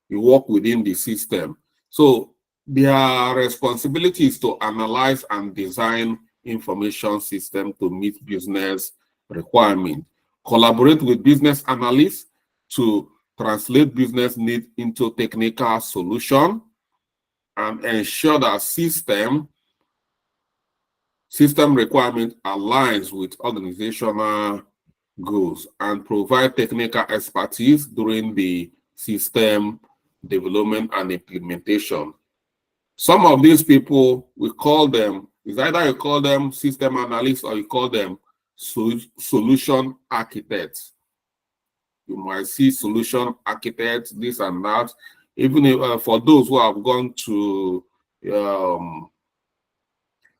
You work within the system. So their responsibility is to analyze and design information system to meet business requirements. Collaborate with business analysts to translate business needs into technical solution, and ensure that system requirement aligns with organizational goals, and provide technical expertise during the system development and implementation. Some of these people, we call them, is either you call them system analysts or you call them solution architects. You might see solution architects, this and that. Even if, for those who have gone to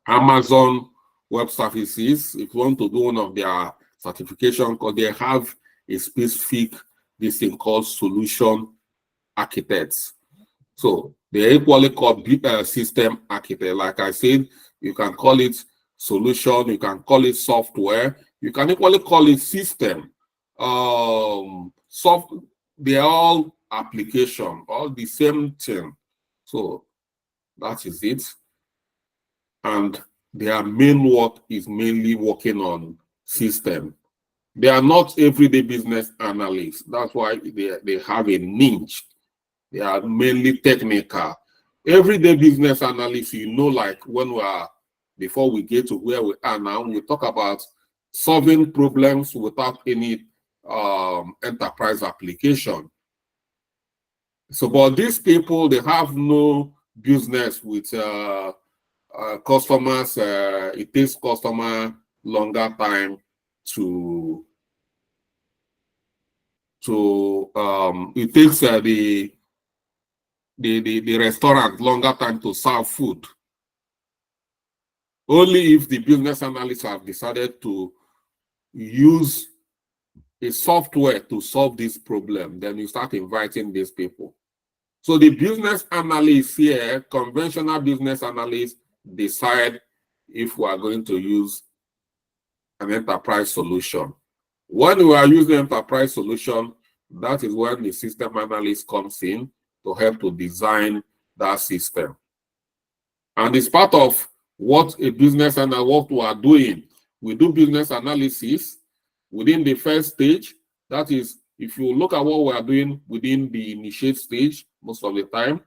Amazon Web Services, if you want to do one of their certification, because they have a specific this thing called solution architects. So they're equally called system architect. Like I said, you can call it solution, you can call it software, you can equally call it system. They're all application, all the same thing. So that is it. And their main work is mainly working on system. They are not everyday business analysts. That's why they have a niche. They are mainly technical. Everyday business analysts, you know, like when we are, before we get to where we are now, we talk about solving problems without any enterprise application. So, but these people, they have no business with customers. It takes customer longer time to it takes the restaurant longer time to serve food. Only if the business analysts have decided to use a software to solve this problem, then you start inviting these people. So the business analysts here, conventional business analysts, decide if we are going to use an enterprise solution. When we are using enterprise solution, that is when the system analyst comes in to help to design that system. And it's part of what a business analyst, what we are doing. We do business analysis within the first stage. That is, if you look at what we are doing within the initiate stage, most of the time,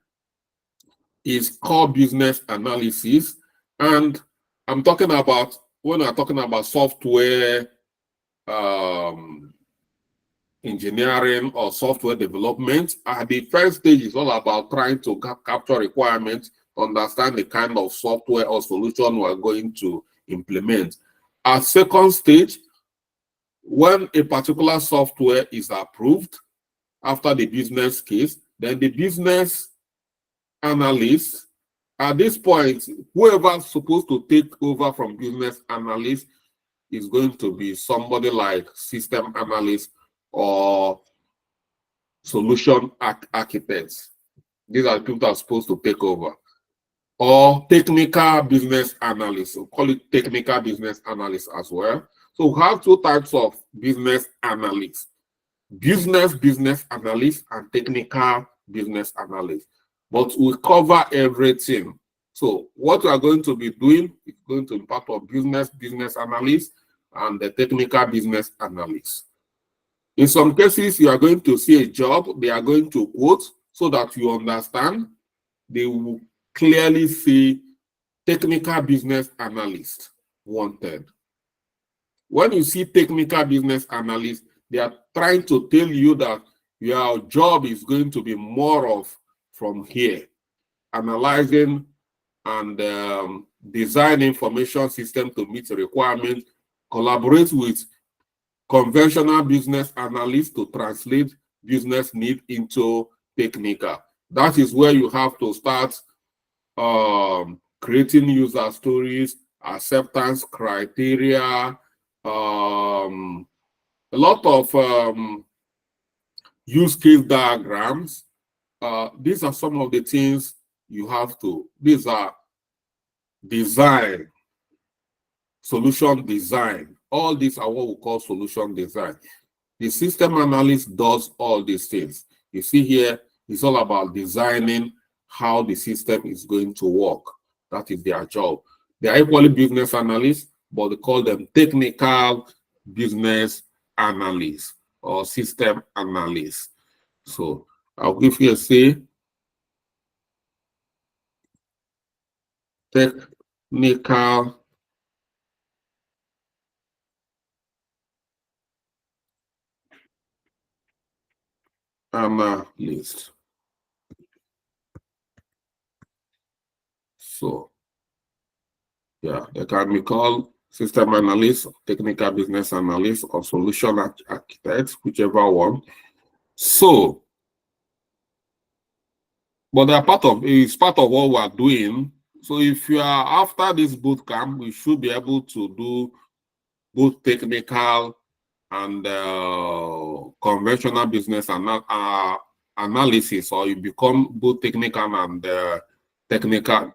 is core business analysis. And I'm talking about, when I'm talking about software engineering or software development, the first stage is all about trying to capture requirements, understand the kind of software or solution we're going to implement. At second stage, when a particular software is approved after the business case, then the business analyst, at this point, whoever's supposed to take over from business analyst is going to be somebody like system analyst or solution architects. These are the people that are supposed to take over. Or technical business analysts. So call it technical business analysts as well. So we have two types of business analysts. Business analyst and technical business analyst. But we cover everything. So what we are going to be doing is going to be part of business analyst and the technical business analyst. In some cases, you are going to see a job, they are going to quote so that you understand. They will clearly see technical business analyst wanted. When you see technical business analyst, they are trying to tell you that your job is going to be more of from here, analyzing and design information system to meet the requirements, collaborate with conventional business analysts to translate business need into technical. That is where you have to start creating user stories, acceptance criteria, a lot of use case diagrams. These are some of the things you have to. These are design, solution design. All these are what we call solution design. The system analyst does all these things. You see here, it's all about designing how the system is going to work. That is their job. They are equally business analysts, but they call them technical business analysts or system analysts. So I'll give you a say. Technical analyst. So, yeah, they can be called system analyst, technical business analyst, or solution architect, whichever one. So, but they're it's part of what we're doing. So if you are after this boot camp, we should be able to do both technical and conventional business analysis, or you become both technical and technical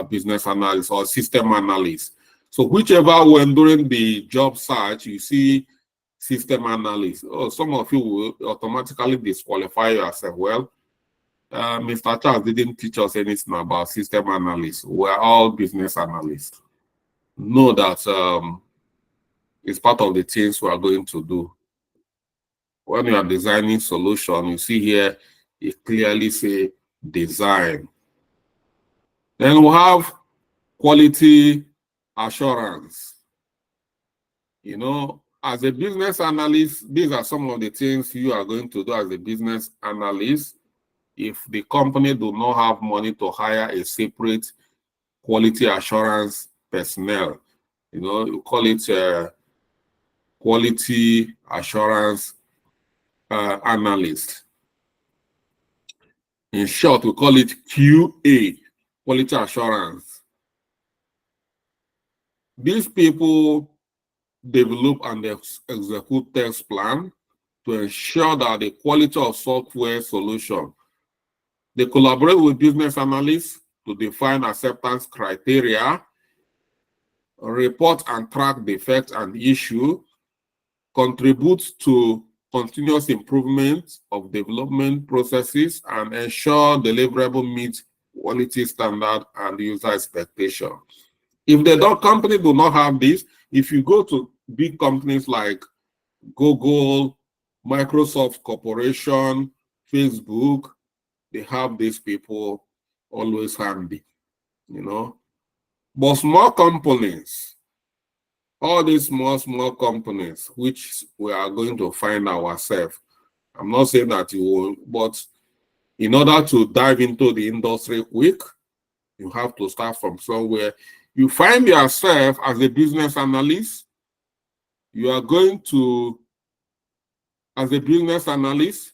business analyst or system analyst. So whichever one during the job search, you see system analyst. Oh, some of you will automatically disqualify yourself. Well, Mr. Charles didn't teach us anything about system analysts. We're all business analysts. Know that it's part of the things we are going to do. When you are designing solution, you see here, it clearly say design. Then we have quality assurance. You know, as a business analyst, these are some of the things you are going to do as a business analyst. If the company do not have money to hire a separate quality assurance personnel, you know, you call it quality assurance analyst. In short, we call it QA, quality assurance. These people develop and execute test plan to ensure that the quality of software solution. They collaborate with business analysts to define acceptance criteria, report and track defects and issue, contribute to continuous improvement of development processes, and ensure deliverable meet quality standard and user expectation. If the company do not have this, if you go to big companies like Google, Microsoft Corporation, Facebook, they have these people always handy, you know. But small companies, all these small companies, which we are going to find ourselves. I'm not saying that you will, but in order to dive into the industry quick, you have to start from somewhere. You find yourself as a business analyst, you are going to, as a business analyst,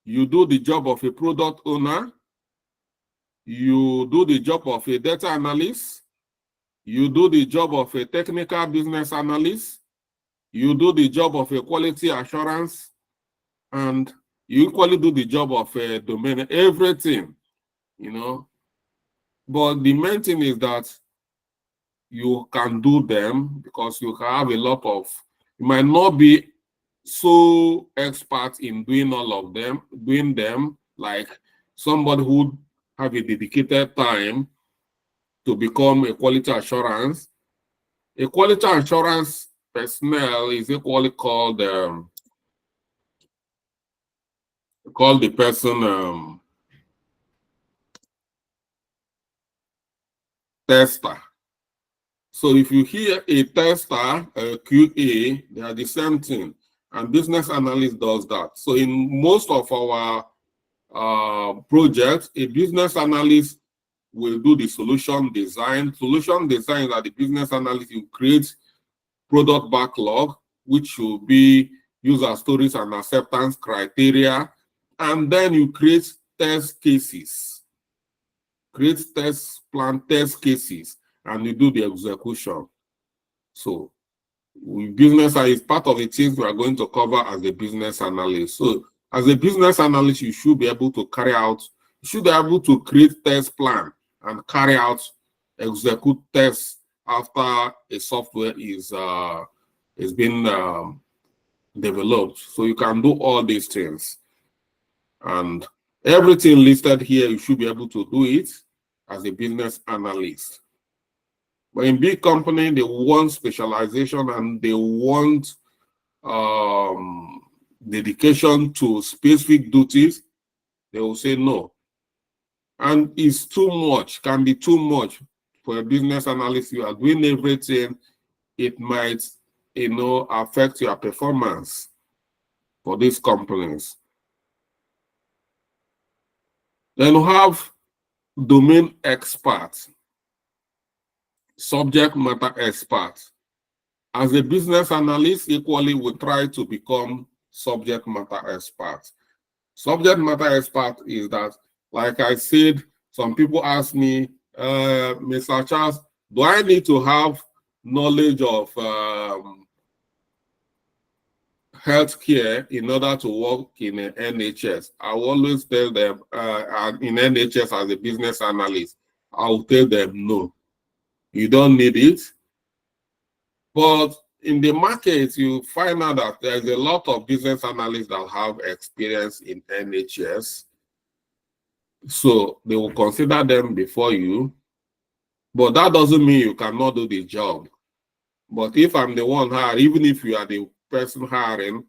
you do the job of a product owner, you do the job of a data analyst, you do the job of a technical business analyst, you do the job of a quality assurance, and you equally do the job of a domain, everything, you know. But the main thing is that you can do them because you have a lot of, you might not be so expert in doing all of them, like somebody who have a dedicated time to become a quality assurance. A quality assurance personnel is equally called the person tester. So if you hear a tester, a QA, they are the same thing, and business analyst does that. So in most of our projects, a business analyst will do the solution design. Solution design is that the business analyst will create product backlog, which will be user stories and acceptance criteria, and then you create test cases, create test plan, test cases, and you do the execution. So business is part of the things we are going to cover as a business analyst. So as a business analyst, you should be able to carry out, you should be able to create test plan and carry out, execute tests after a software is being developed. So you can do all these things. And everything listed here, you should be able to do it as a business analyst. But in big company, they want specialization and they want dedication to specific duties. They will say no. And it's too much, can be too much for a business analyst. You are doing everything. It might, you know, affect your performance for these companies. Then we have domain expert, subject matter expert. As a business analyst, equally we try to become subject matter expert. Subject matter expert is that, like I said, some people ask me, Mr. Charles, do I need to have knowledge of healthcare in order to work in an NHS? I will always tell them, in NHS as a business analyst, I will tell them, no, you don't need it. But in the market, you find out that there's a lot of business analysts that have experience in NHS. So they will consider them before you. But that doesn't mean you cannot do the job. But if I'm the one hired, even if you are the person hiring,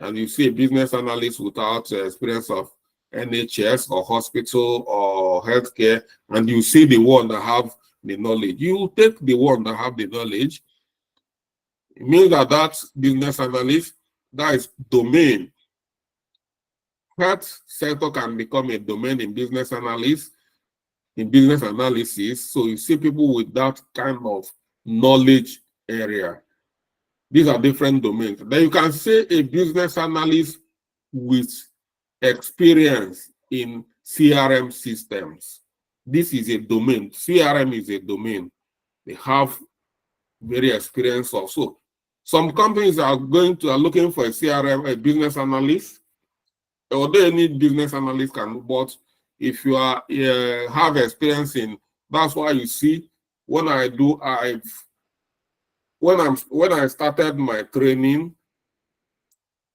and you see a business analyst without experience of NHS or hospital or healthcare, and you see the one that have the knowledge, you take the one that have the knowledge. It means that that business analyst, that is domain. Health sector can become a domain in business analysis. So you see people with that kind of knowledge area. These are different domains. Then you can say a business analyst with experience in CRM systems. This is a domain. CRM is a domain. They have very experienced also. Some companies are looking for a CRM, a business analyst, or they need business analyst but if you are have experience in, that's why you see when I started my training,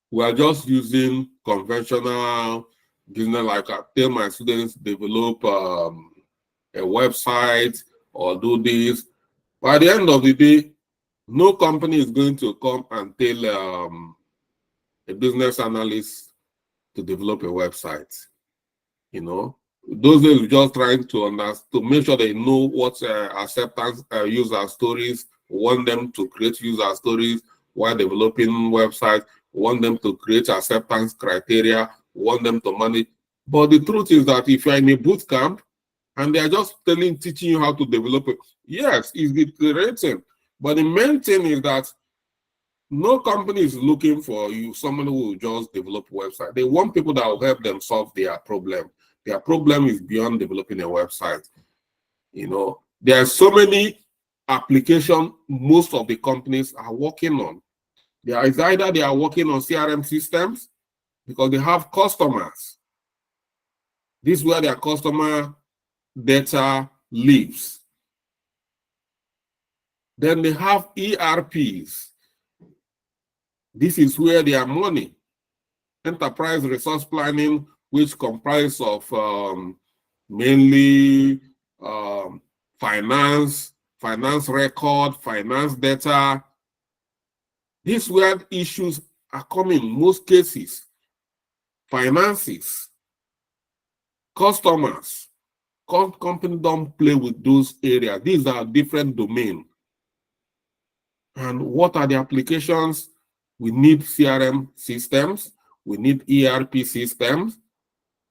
we are just using conventional business, like I tell my students, develop a website or do this. By the end of the day, no company is going to come and tell a business analyst to develop a website. You know, those days we're just trying to make sure they know what acceptance user stories. We want them to create user stories while developing websites. We want them to create acceptance criteria. We want them to manage. But the truth is that if you're in a boot camp and they are just teaching you how to develop it, yes, it's the rating. But the main thing is that no company is looking for you, someone who will just develop a website. They want people that will help them solve their problem. Their problem is beyond developing a website. You know, there are so many applications most of the companies are working on. It's either they are working on CRM systems because they have customers. This is where their customer data lives. Then they have ERPs. This is where their money, enterprise resource planning, which comprises of mainly finance record, finance data. This is where issues are coming in most cases. Finances, customers, companies don't play with those areas. These are different domains. And what are the applications? We need CRM systems. We need ERP systems.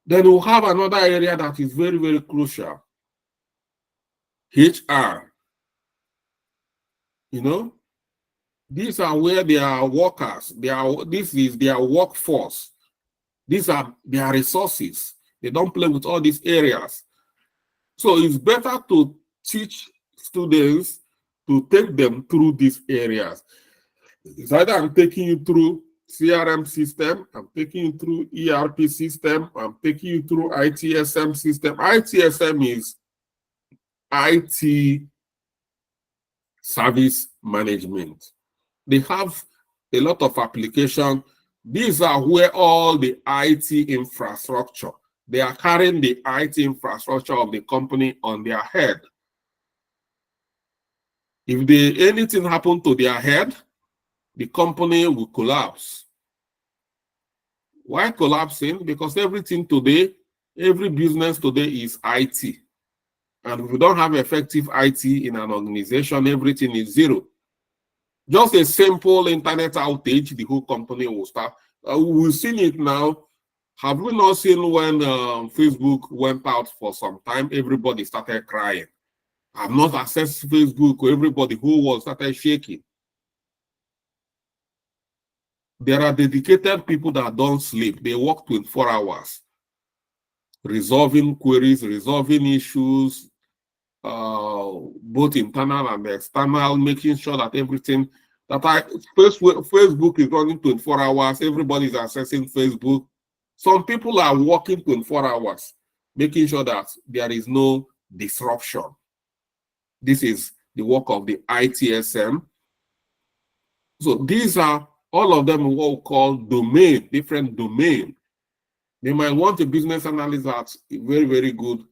Then we'll have another area that is very, very crucial. HR. You know, these are where they are workers. This is their workforce. These are their resources. They don't play with all these areas. So it's better to teach students to take them through these areas. It's either I'm taking you through CRM system, I'm taking you through ERP system, I'm taking you through ITSM system. ITSM is IT service management. They have a lot of applications. These are where all the IT infrastructure, they are carrying the IT infrastructure of the company on their head. If anything happen to their head, the company will collapse. Why collapsing? Because everything today, every business today is IT. And if we don't have effective IT in an organization, everything is zero. Just a simple internet outage, the whole company will start. We've seen it now. Have we not seen when Facebook went out for some time, everybody started crying? I've not accessed Facebook, everybody who was started shaking. There are dedicated people that don't sleep. They work 24 hours, resolving queries, resolving issues, both internal and external, making sure that everything that Facebook is running 24 hours, everybody is accessing Facebook. Some people are working 24 hours, making sure that there is no disruption. This is the work of the ITSM. So these are all of them what we call domain, different domain. They might want a business analyst that's very, very good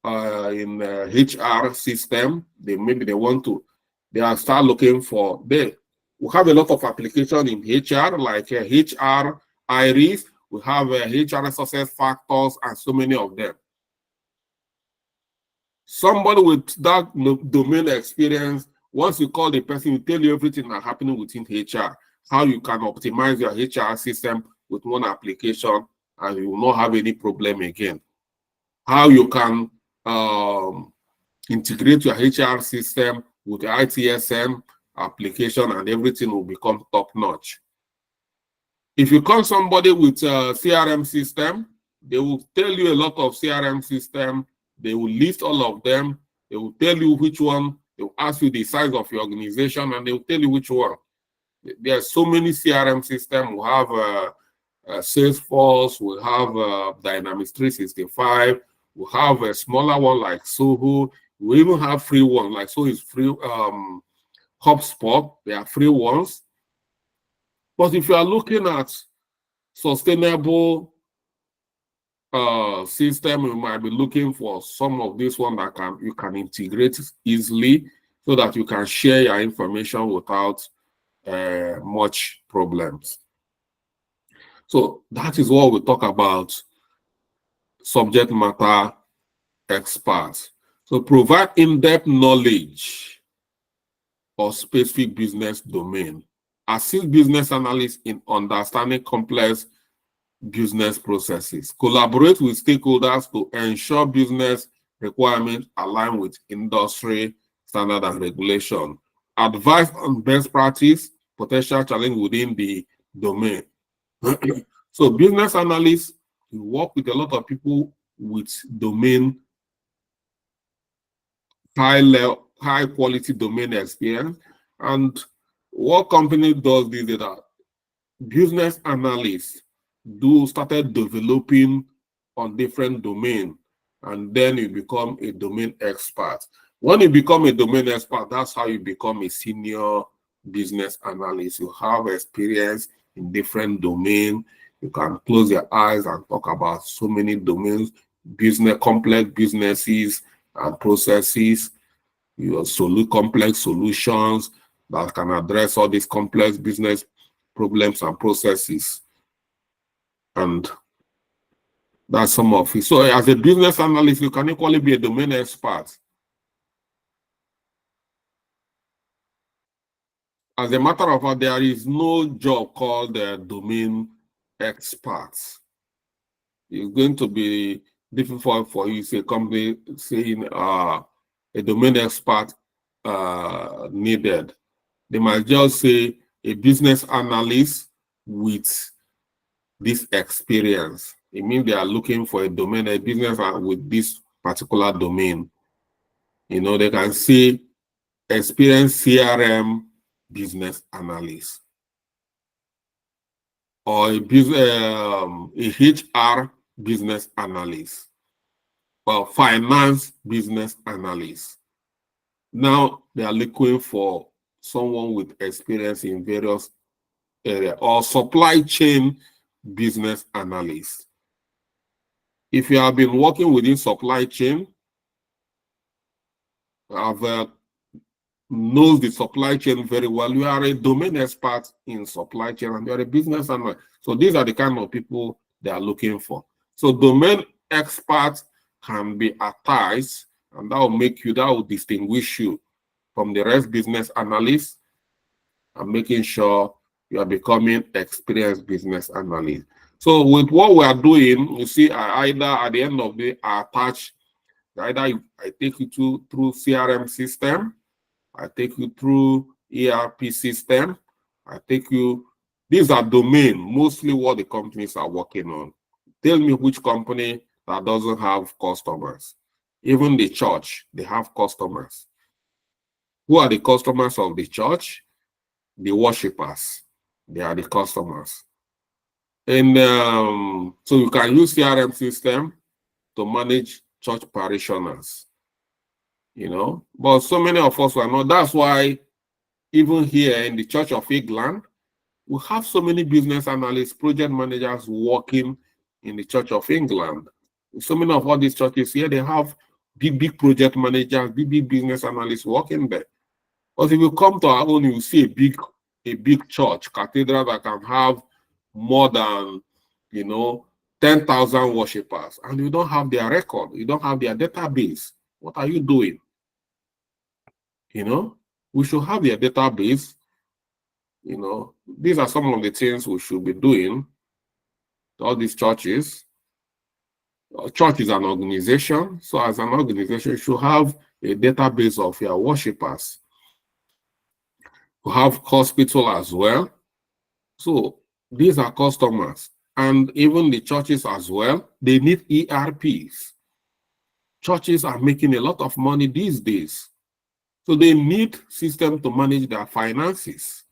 in HR system. Maybe they want to, they are start looking for, we have a lot of application in HR, like HR Iris, we have HR success factors, and so many of them. Somebody with that domain experience, once you call the person, will tell you everything that's happening within HR, how you can optimize your HR system with one application, and you will not have any problem again. How you can integrate your HR system with the ITSM application, and everything will become top-notch. If you call somebody with a CRM system, they will tell you a lot of CRM system. They will list all of them. They will tell you which one. They will ask you the size of your organization, and they will tell you which one. There are so many CRM systems. We have Salesforce. We have Dynamics 365. We have a smaller one like Soho. We even have free ones like Soho is free. HubSpot, they are free ones. But if you are looking at sustainable system, you might be looking for some of this one that you can integrate easily, so that you can share your information without much problems. So that is what we talk about subject matter experts. So provide in-depth knowledge of specific business domain. Assist business analysts in understanding complex business processes. Collaborate with stakeholders to ensure business requirements align with industry standard and regulation. Advise on best practice, potential challenge within the domain. So business analysts, you work with a lot of people with domain, high quality domain experience. And what company does this is that business analysts started developing on different domain, and then you become a domain expert. When you become a domain expert, that's how you become a senior business analyst. You have experience in different domains. You can close your eyes and talk about so many domains, complex businesses and processes. You solve complex solutions that can address all these complex business problems and processes. And that's some of it. So as a business analyst, you can equally be a domain expert. As a matter of fact, there is no job called a domain expert. It's going to be difficult for you, say, a company saying a domain expert needed. They might just say a business analyst with this experience. It means they are looking for a domain, a business with this particular domain. You know, they can say experienced CRM business analyst, or a HR business analyst, or finance business analyst. Now they are looking for someone with experience in various areas, or supply chain business analyst. If you have been working within supply chain, knows the supply chain very well, you are a domain expert in supply chain, and you are a business analyst. So these are the kind of people they are looking for. So domain experts can be attached, and that will distinguish you from the rest business analysts, and making sure you are becoming experienced business analyst. So with what we are doing, you see, I either at the end of the day, I attach, either I take you through CRM system, I take you through ERP system, I take you, these are domain, mostly what the companies are working on. Tell me which company that doesn't have customers. Even the church, they have customers. Who are the customers of the church? The worshippers. They are the customers. And so you can use CRM system to manage church parishioners, But so many of us are not. That's why even here in the Church of England, we have so many business analysts, project managers working in the Church of England. So many of all these churches here, they have big project managers, big business analysts working there. But if you come to our own, you see a big church, cathedral that can have more than, 10,000 worshippers, and you don't have their record, you don't have their database. What are you doing? We should have their database. These are some of the things we should be doing to all these churches. A church is an organization, so as an organization, you should have a database of your worshippers. You have hospital as well. So these are customers. And even the churches as well, they need ERPs. Churches are making a lot of money these days. So they need systems to manage their finances.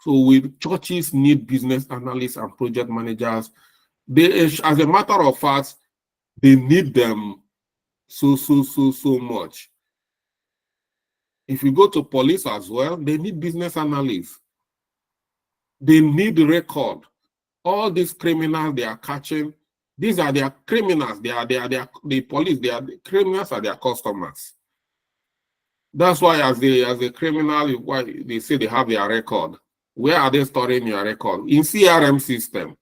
So churches need business analysts and project managers. As a matter of fact, they need them so much. If you go to police as well, they need business analysts. They need record. All these criminals they are catching, these are their criminals. They are the police. The criminals are their customers. That's why as a criminal, why they say they have their record. Where are they storing your record? In CRM system.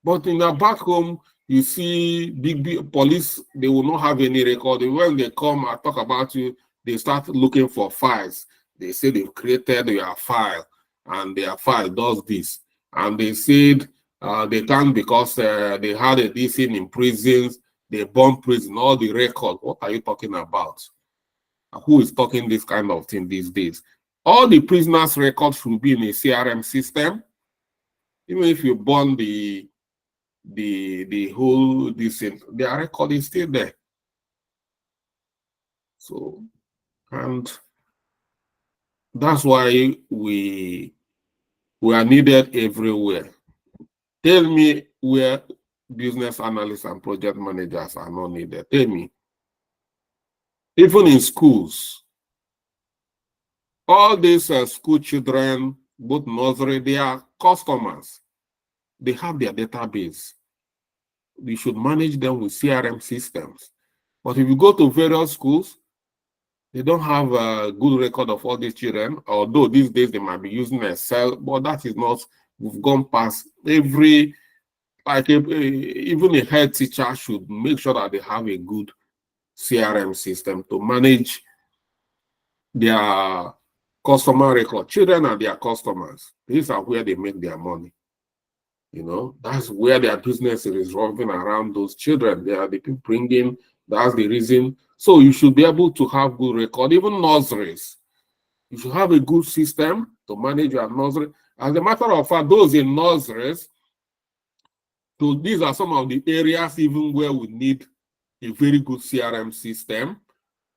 But in the back home, you see big police, they will not have any record. When they come and talk about you, they start looking for files. They say they've created your file, and their file does this. And they said they can't because they had a DC in prisons, they bombed prison, all the record. What are you talking about? Who is talking this kind of thing these days? All the prisoners' records should be in a CRM system. Even if you burn the whole this thing, their record is still there. So, and that's why we are needed everywhere. Tell me where business analysts and project managers are not needed. Tell me. Even in schools, all these school children, both nursery, they are customers. They have their database. We should manage them with CRM systems. But if you go to various schools, they don't have a good record of all these children, although these days they might be using Excel, but that is not, we've gone past even a head teacher should make sure that they have a good CRM system to manage their customer record. Children are their customers. These are where they make their money. That's where their business is revolving around those children. They are the people bringing, that's the reason. So you should be able to have good record, even nurseries. You should have a good system to manage your nursery. As a matter of fact, those in nurseries, so these are some of the areas even where we need a very good CRM system,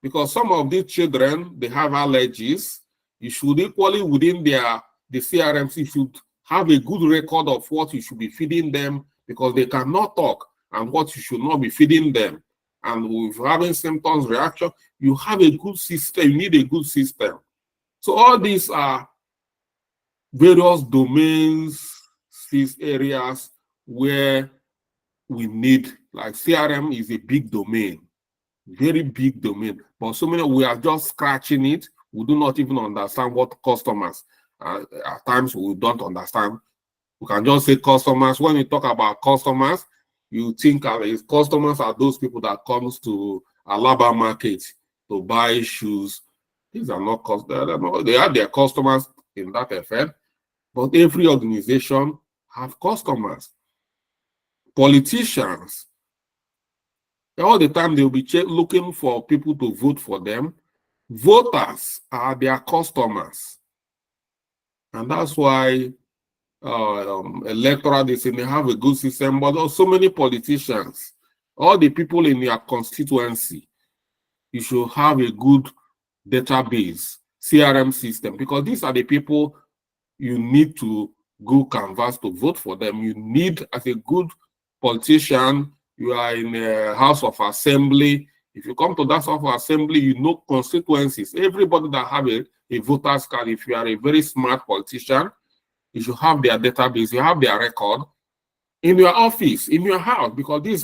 because some of these children, they have allergies. You should equally within the CRM, you should have a good record of what you should be feeding them, because they cannot talk, and what you should not be feeding them. And with having symptoms, reaction, you have a good system. You need a good system. So all these are various domains, these areas where we need, like CRM is a big domain, very big domain. But so many, we are just scratching it. We do not even understand what customers, at times we don't understand. We can just say customers. When we talk about customers, you think customers are those people that comes to Alaba market to buy shoes. These are not customers. They are their customers in that effect. But every organization have customers. Politicians, all the time they'll be looking for people to vote for them. Voters are their customers. And that's why electoral, they say they have a good system, but also many politicians, all the people in your constituency, you should have a good database, CRM system, because these are the people you need to go canvass to vote for them. You need, as a good politician, you are in a House of Assembly. If you come to that House of Assembly, you know constituencies. Everybody that have a voter's card, if you are a very smart politician, you should have their database, you have their record in your office, in your house, because this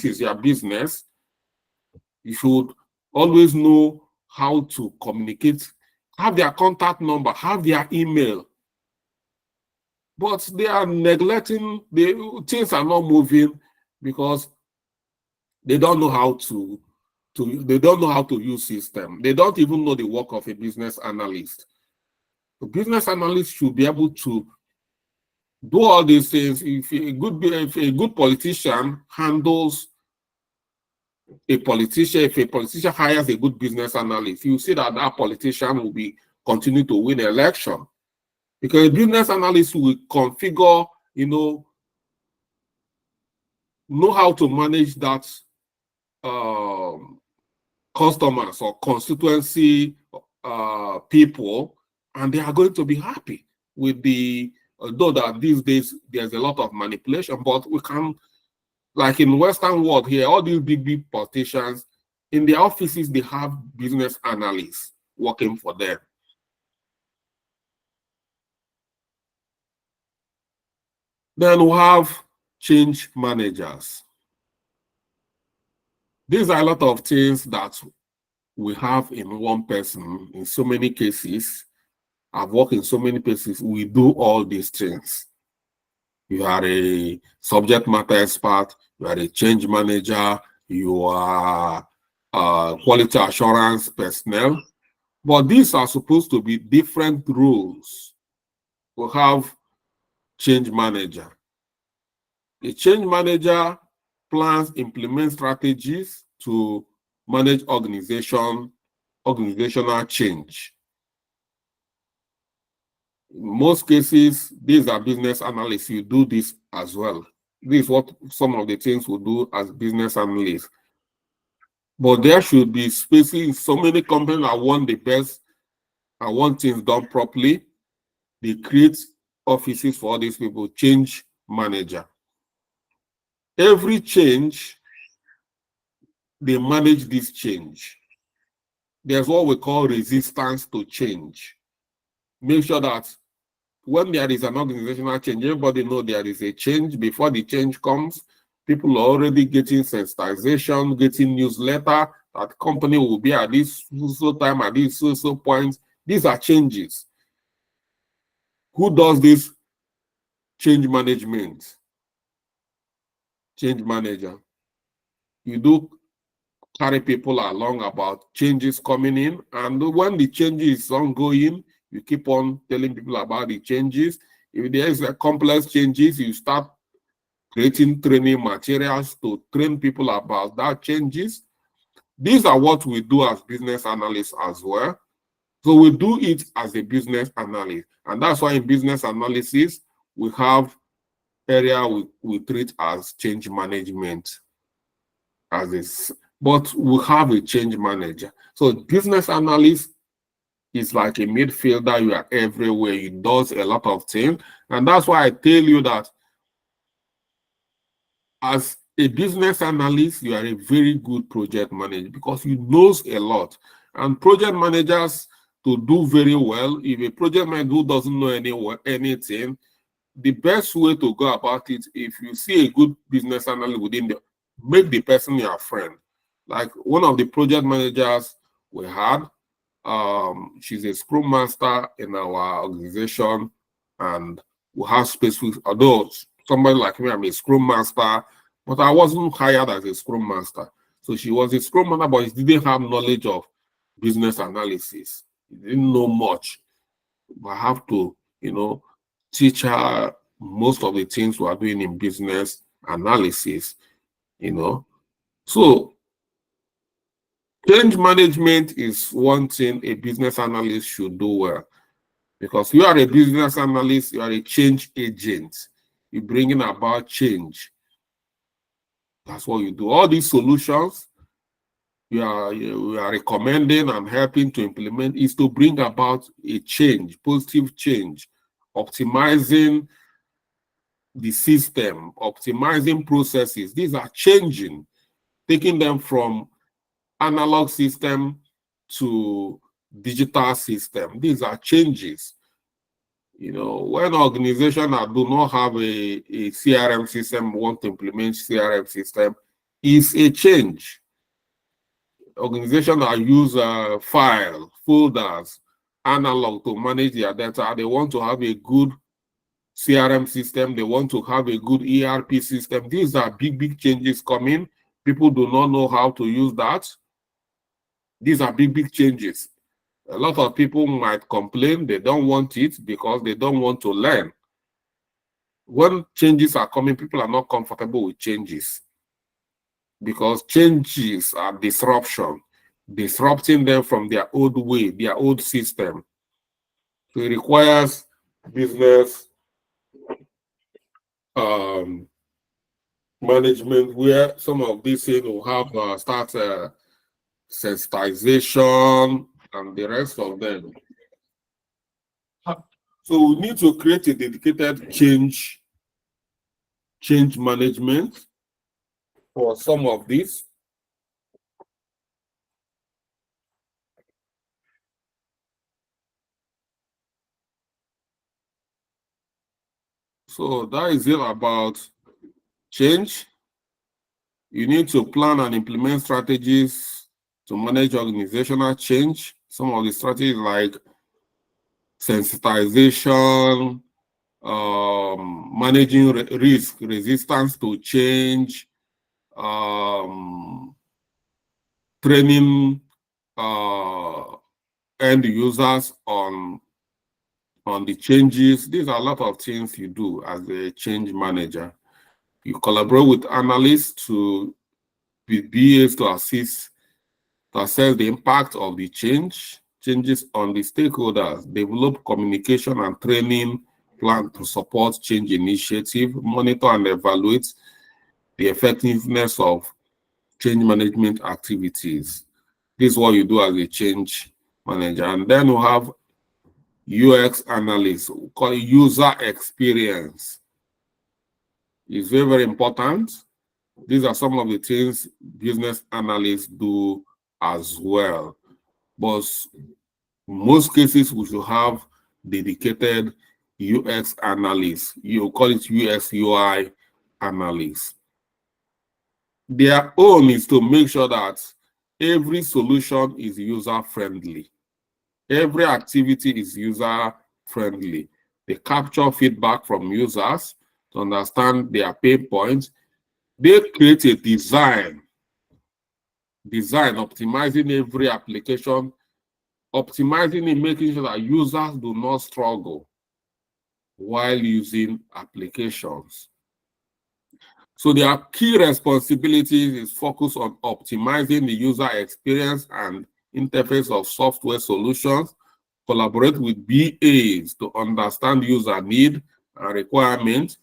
is your business. You should always know how to communicate, have their contact number, have their email. But they are neglecting, things are not moving because they don't know how to use system. They don't even know the work of a business analyst. A business analyst should be able to do all these things. If a good politician handles if a politician hires a good business analyst, you see that that politician will continue to win election. Because a business analyst will configure, know how to manage that customers or constituency people, and they are going to be happy with though that these days there's a lot of manipulation, but we can, like in Western world here, all these big politicians, in their offices, they have business analysts working for them. Then we have change managers. These are a lot of things that we have in one person. In so many cases, I've worked in so many places, we do all these things. You are a subject matter expert, you are a change manager, you are quality assurance personnel, but these are supposed to be different roles. We have change manager. A change manager plans, implements strategies to manage organizational change. In most cases, these are business analysts. You do this as well. This is what some of the things we do as business analysts. But there should be spaces. So many companies that want the best and want things done properly. They create offices for all these people, change manager. Every change, they manage this change. There's what we call resistance to change. Make sure that when there is an organizational change, everybody knows there is a change. Before the change comes, people are already getting sensitization, getting newsletter that company will be at this time, at this point. These are changes. Who does this? Change management. Change manager. You do carry people along about changes coming in, and when the change is ongoing, you keep on telling people about the changes. If there is a complex changes, you start creating training materials to train people about that changes. These are what we do as business analysts as well. So we do it as a business analyst. And that's why in business analysis, we have area we treat as change management. But we have a change manager. So business analyst is like a midfielder. You are everywhere. He does a lot of things. And that's why I tell you that as a business analyst, you are a very good project manager because you know a lot. And project managers, to do very well, if a project manager who doesn't know anything, the best way to go about it, if you see a good business analyst make the person your friend. Like one of the project managers we had, she's a Scrum Master in our organization, and we have specific, although somebody like me, I'm a Scrum Master, but I wasn't hired as a Scrum Master. So she was a Scrum Master, but she didn't have knowledge of business analysis. She didn't know much. I have to, teach her most of the things we are doing in business analysis, you know. So change management is one thing a business analyst should do well, because you are a business analyst, you are a change agent. You're bringing about change. That's what you do. All these solutions you are recommending and helping to implement is to bring about a change, positive change, optimizing the system, optimizing processes. These are changing, taking them from analog system to digital system. These are changes. You know, when organizations do not have a CRM system, want to implement CRM system, is a change. Organizations that use file, folders, analog to manage their data, they want to have a good CRM system, they want to have a good ERP system. These are big changes coming. People do not know how to use that. These are big changes. A lot of people might complain they don't want it because they don't want to learn. When changes are coming, people are not comfortable with changes because changes are disruption, disrupting them from their old way, their old system. So it requires business management where some of these things will have start sensitization and the rest of them. So we need to create a dedicated change management for some of these. So that is it about change. You need to plan and implement strategies to manage organizational change. Some of the strategies like sensitization, managing risk, resistance to change, training end users on the changes. These are a lot of things you do as a change manager. You collaborate with analysts to be able to assess the impact of the changes on the stakeholders, develop communication and training plan to support change initiative, monitor and evaluate the effectiveness of change management activities. This is what you do as a change manager. And then we have UX analysts, we call it user experience. It's very important. These are some of the things business analysts do as well. But in most cases, we should have dedicated UX analysts. You call it UX UI analysts. Their own is to make sure that every solution is user-friendly. Every activity is user-friendly. They capture feedback from users to understand their pain points. They create a design optimizing every application, optimizing it, making sure that users do not struggle while using applications. So their key responsibilities is focus on optimizing the user experience and interface of software solutions, collaborate with BAs to understand user need and requirements,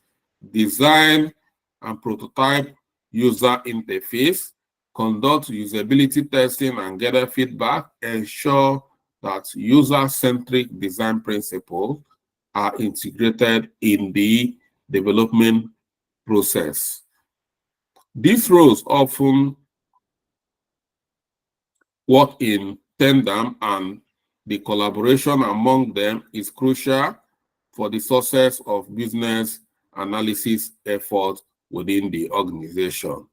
design and prototype user interface, conduct usability testing and gather feedback, ensure that user-centric design principles are integrated in the development process. These roles often work in tandem, and the collaboration among them is crucial for the success of business analysis effort within the organization.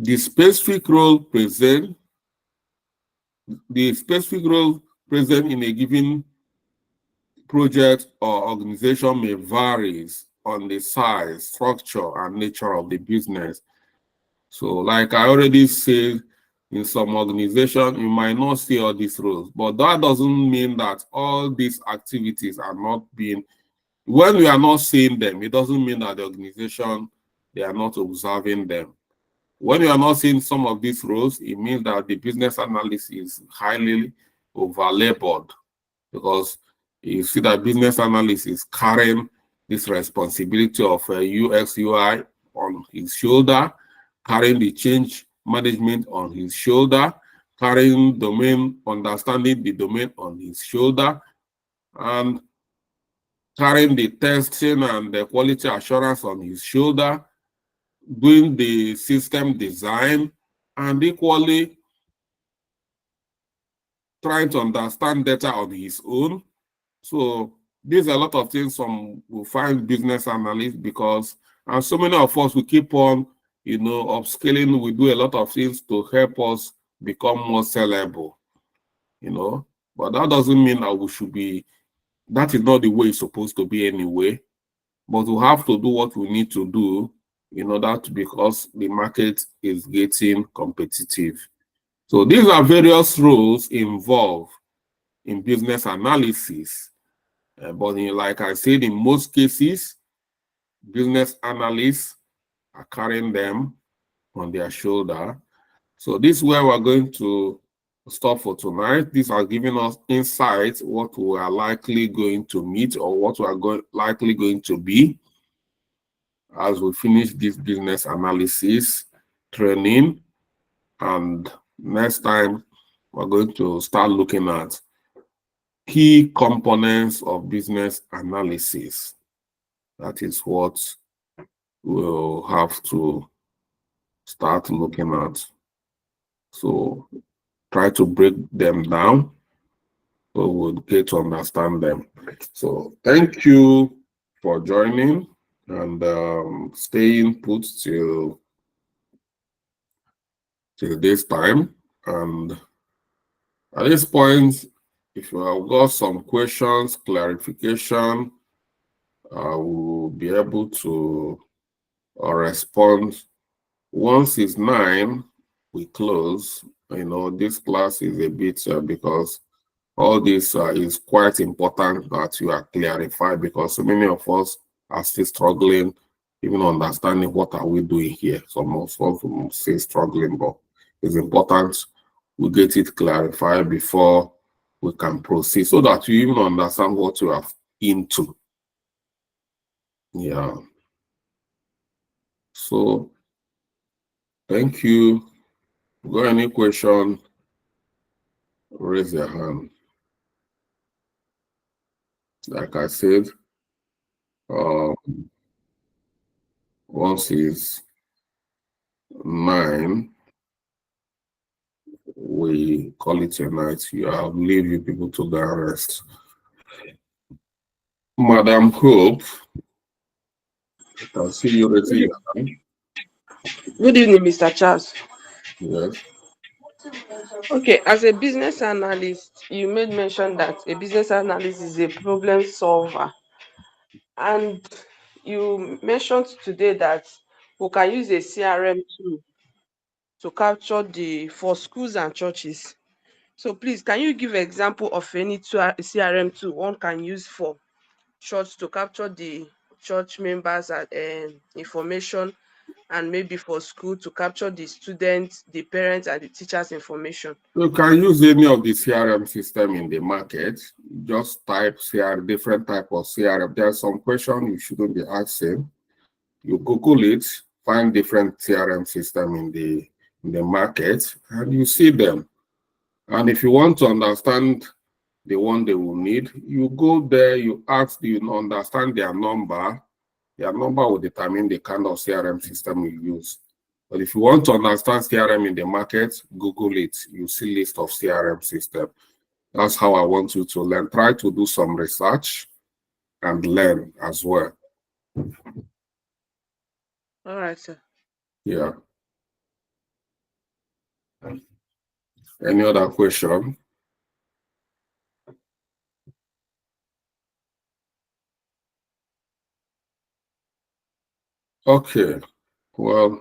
The specific role present in a given project or organization may vary on the size, structure, and nature of the business. So like I already said, In some organization, you might not see all these roles, but that doesn't mean that all these activities are not being, when we are not seeing them, it doesn't mean that the organization, they are not observing them. When you are not seeing some of these roles, it means that the business analyst is highly over-labored, because you see that business analyst is carrying this responsibility of UX, UI on his shoulder, carrying the change management on his shoulder, carrying domain, understanding the domain on his shoulder, and carrying the testing and the quality assurance on his shoulder, doing the system design, and equally trying to understand data on his own. So there's a lot of things some will find business analysts, because, and so many of us, we keep on, upscaling. We do a lot of things to help us become more sellable, but that doesn't mean that we should be, that is not the way it's supposed to be anyway. But we have to do what we need to do in order to, because the market is getting competitive. So these are various roles involved in business analysis. But like I said, in most cases, business analysts are carrying them on their shoulder. So this is where we're going to stop for tonight. These are giving us insights what we are likely going to meet, or what we are likely going to be as we finish this business analysis training. And next time, we're going to start looking at key components of business analysis. That is what we'll have to start looking at. So try to break them down so we'll get to understand them. So thank you for joining, and staying put till this time. And at this point, if you have got some questions, clarification, I will be able to respond. Once it's 9, we close. This class is a bit because all this is quite important that you are clarified, because so many of us are still struggling, even understanding what are we doing here. Some of us will say struggling, but it's important we get it clarified before we can proceed, so that you even understand what you are into. Yeah. So thank you. Got any question? Raise your hand. Like I said, once it's 9, we call it a night. I'll leave you people to go and rest. Madam Hope, I can see you raising your hand. Good evening, Mr. Charles. Yes. Okay, as a business analyst, you made mention that a business analyst is a problem solver. And you mentioned today that we can use a CRM tool to capture for schools and churches. So please, can you give example of any CRM tool one can use for church to capture the church members and information, and maybe for school to capture the students, the parents, and the teachers' information? You can use any of the CRM system in the market. Just type CRM, different type of CRM. There's some question you shouldn't be asking. You Google it, find different CRM system in the market, and you see them. And if you want to understand the one they will need, you go there, you ask, do you understand their number? Their number will determine the kind of CRM system you use. But if you want to understand CRM in the market, Google it. You see list of CRM system. That's how I want you to learn. Try to do some research and learn as well. All right, sir. Yeah. Any other question? Okay. Well,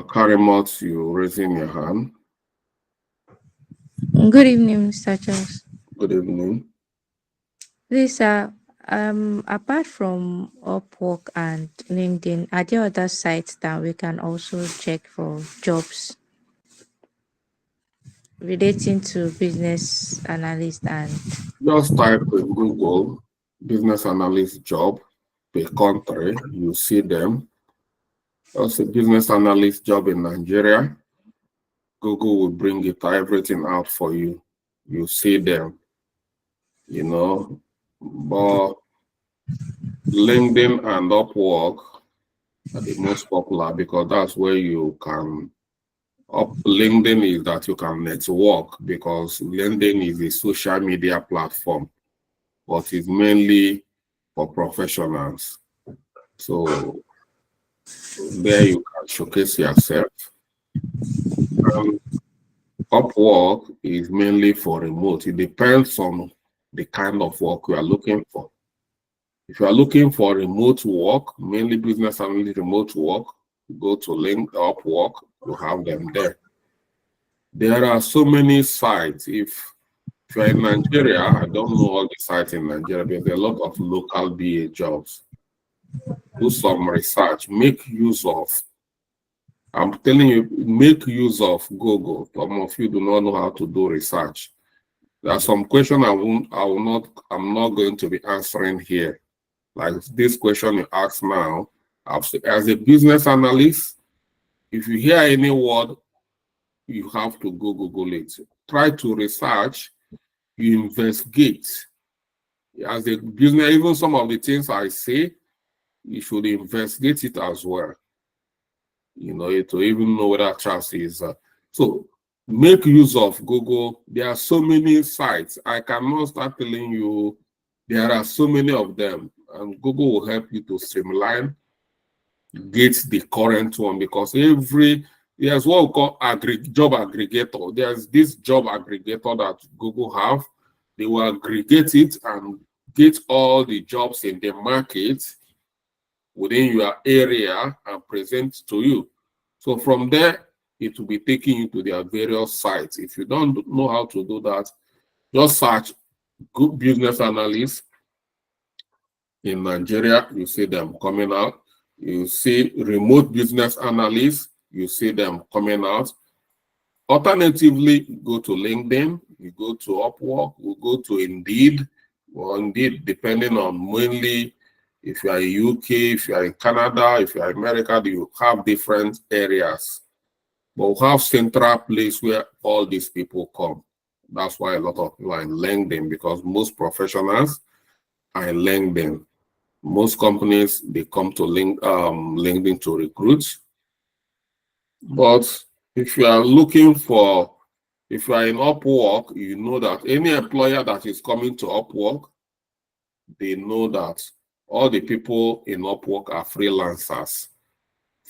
Karimot, you raising your hand. Good evening, Mr. Charles. Good evening. Please, apart from Upwork and LinkedIn, are there other sites that we can also check for jobs relating to business analyst and Just type in Google business analyst job per country. You see them. That's a business analyst job in Nigeria. Google will bring it everything out for you. You see them, but LinkedIn and Upwork are the most popular because that's where you can. LinkedIn is that you can network because LinkedIn is a social media platform, but it's mainly for professionals. So there you can showcase yourself. Upwork is mainly for remote. It depends on the kind of work you are looking for. If you are looking for remote work, mainly business analyst remote work, go to Upwork, you have them there. There are so many sites. If you're in Nigeria, I don't know all the sites in Nigeria, but there are a lot of local BA jobs. Do some research, make use of. I'm telling you, make use of Google. Some of you do not know how to do research. There are some questions I'm not going to be answering here. Like this question you ask now, as a business analyst, if you hear any word, you have to Google it. Try to research, you investigate. As a business, even some of the things I say, you should investigate it as well. To even know whether Charles is. So make use of Google. There are so many sites. I cannot start telling you. There are so many of them, and Google will help you to streamline, get the current one, because there's what we call job aggregator. There's this job aggregator that Google have. They will aggregate it and get all the jobs in the market within your area and present to you. So from there, it will be taking you to their various sites. If you don't know how to do that, just search good business analysts in Nigeria. You see them coming out. You see remote business analysts. You see them coming out. Alternatively, go to LinkedIn. You go to Upwork. You go to Indeed. Well, Indeed, depending on mainly if you are in UK, if you are in Canada, if you are in America, you have different areas. But we have central place where all these people come. That's why a lot of people are in LinkedIn, because most professionals are in LinkedIn. Most companies, they come to LinkedIn to recruit. But if you are if you are in Upwork, you know that any employer that is coming to Upwork, they know that all the people in Upwork are freelancers.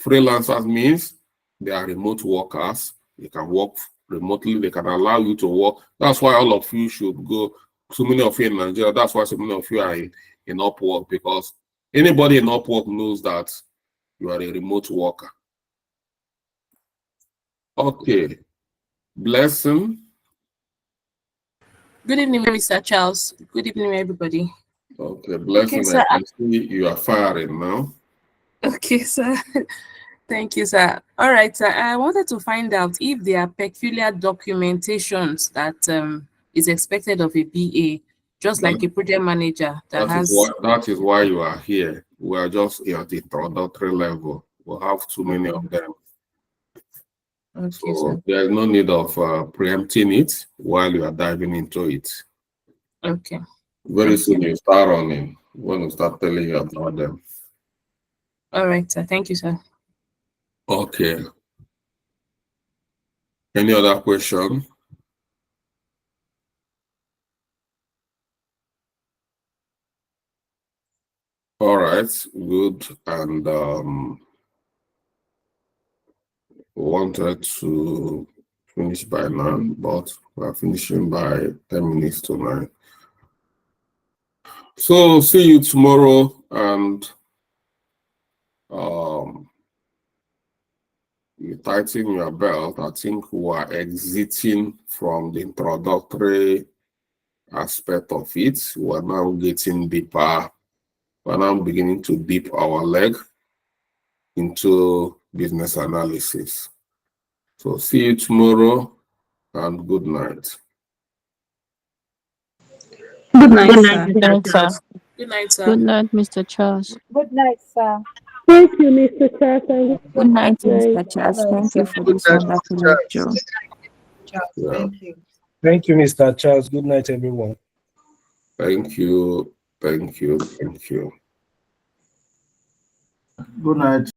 Freelancers means they are remote workers. They can work remotely. They can allow you to work. That's why all of you should go. So many of you in Nigeria, that's why so many of you are in Upwork, because anybody in Upwork knows that you are a remote worker. Okay. Blessing. Good evening, Mr. Charles. Good evening, everybody. Okay, Blessing. Okay, sir. I can see you are firing now. Okay, sir. Thank you, sir. All right, sir. I wanted to find out if there are peculiar documentations that is expected of a BA, just like a project manager that is why you are here. We are just at the introductory level. We'll have too many of them. Okay, so sir. There's no need of preempting it while you are diving into it. Okay. Very soon you start running when we start telling you about them. All right, sir. Thank you, sir. Okay. Any other question? All right, good. And wanted to finish by now, but we're finishing by 10 minutes to 9. So see you tomorrow, and you tighten your belt, I think we are exiting from the introductory aspect of it. We're now getting deeper. We're now beginning to dip our leg into business analysis. So see you tomorrow and good night. Good night, Good sir. night, Mr. Charles. Good night, sir. Good night, Mr. Charles. Good night, sir. Thank you, Mr. Charles. Good night, Mr. Night. Charles. Good night, Thank you sir. for Good this night, wonderful Mr. lecture. Yeah. Thank you. Thank you, Mr. Charles. Good night, everyone. Thank you. Thank you. Thank you. Good night.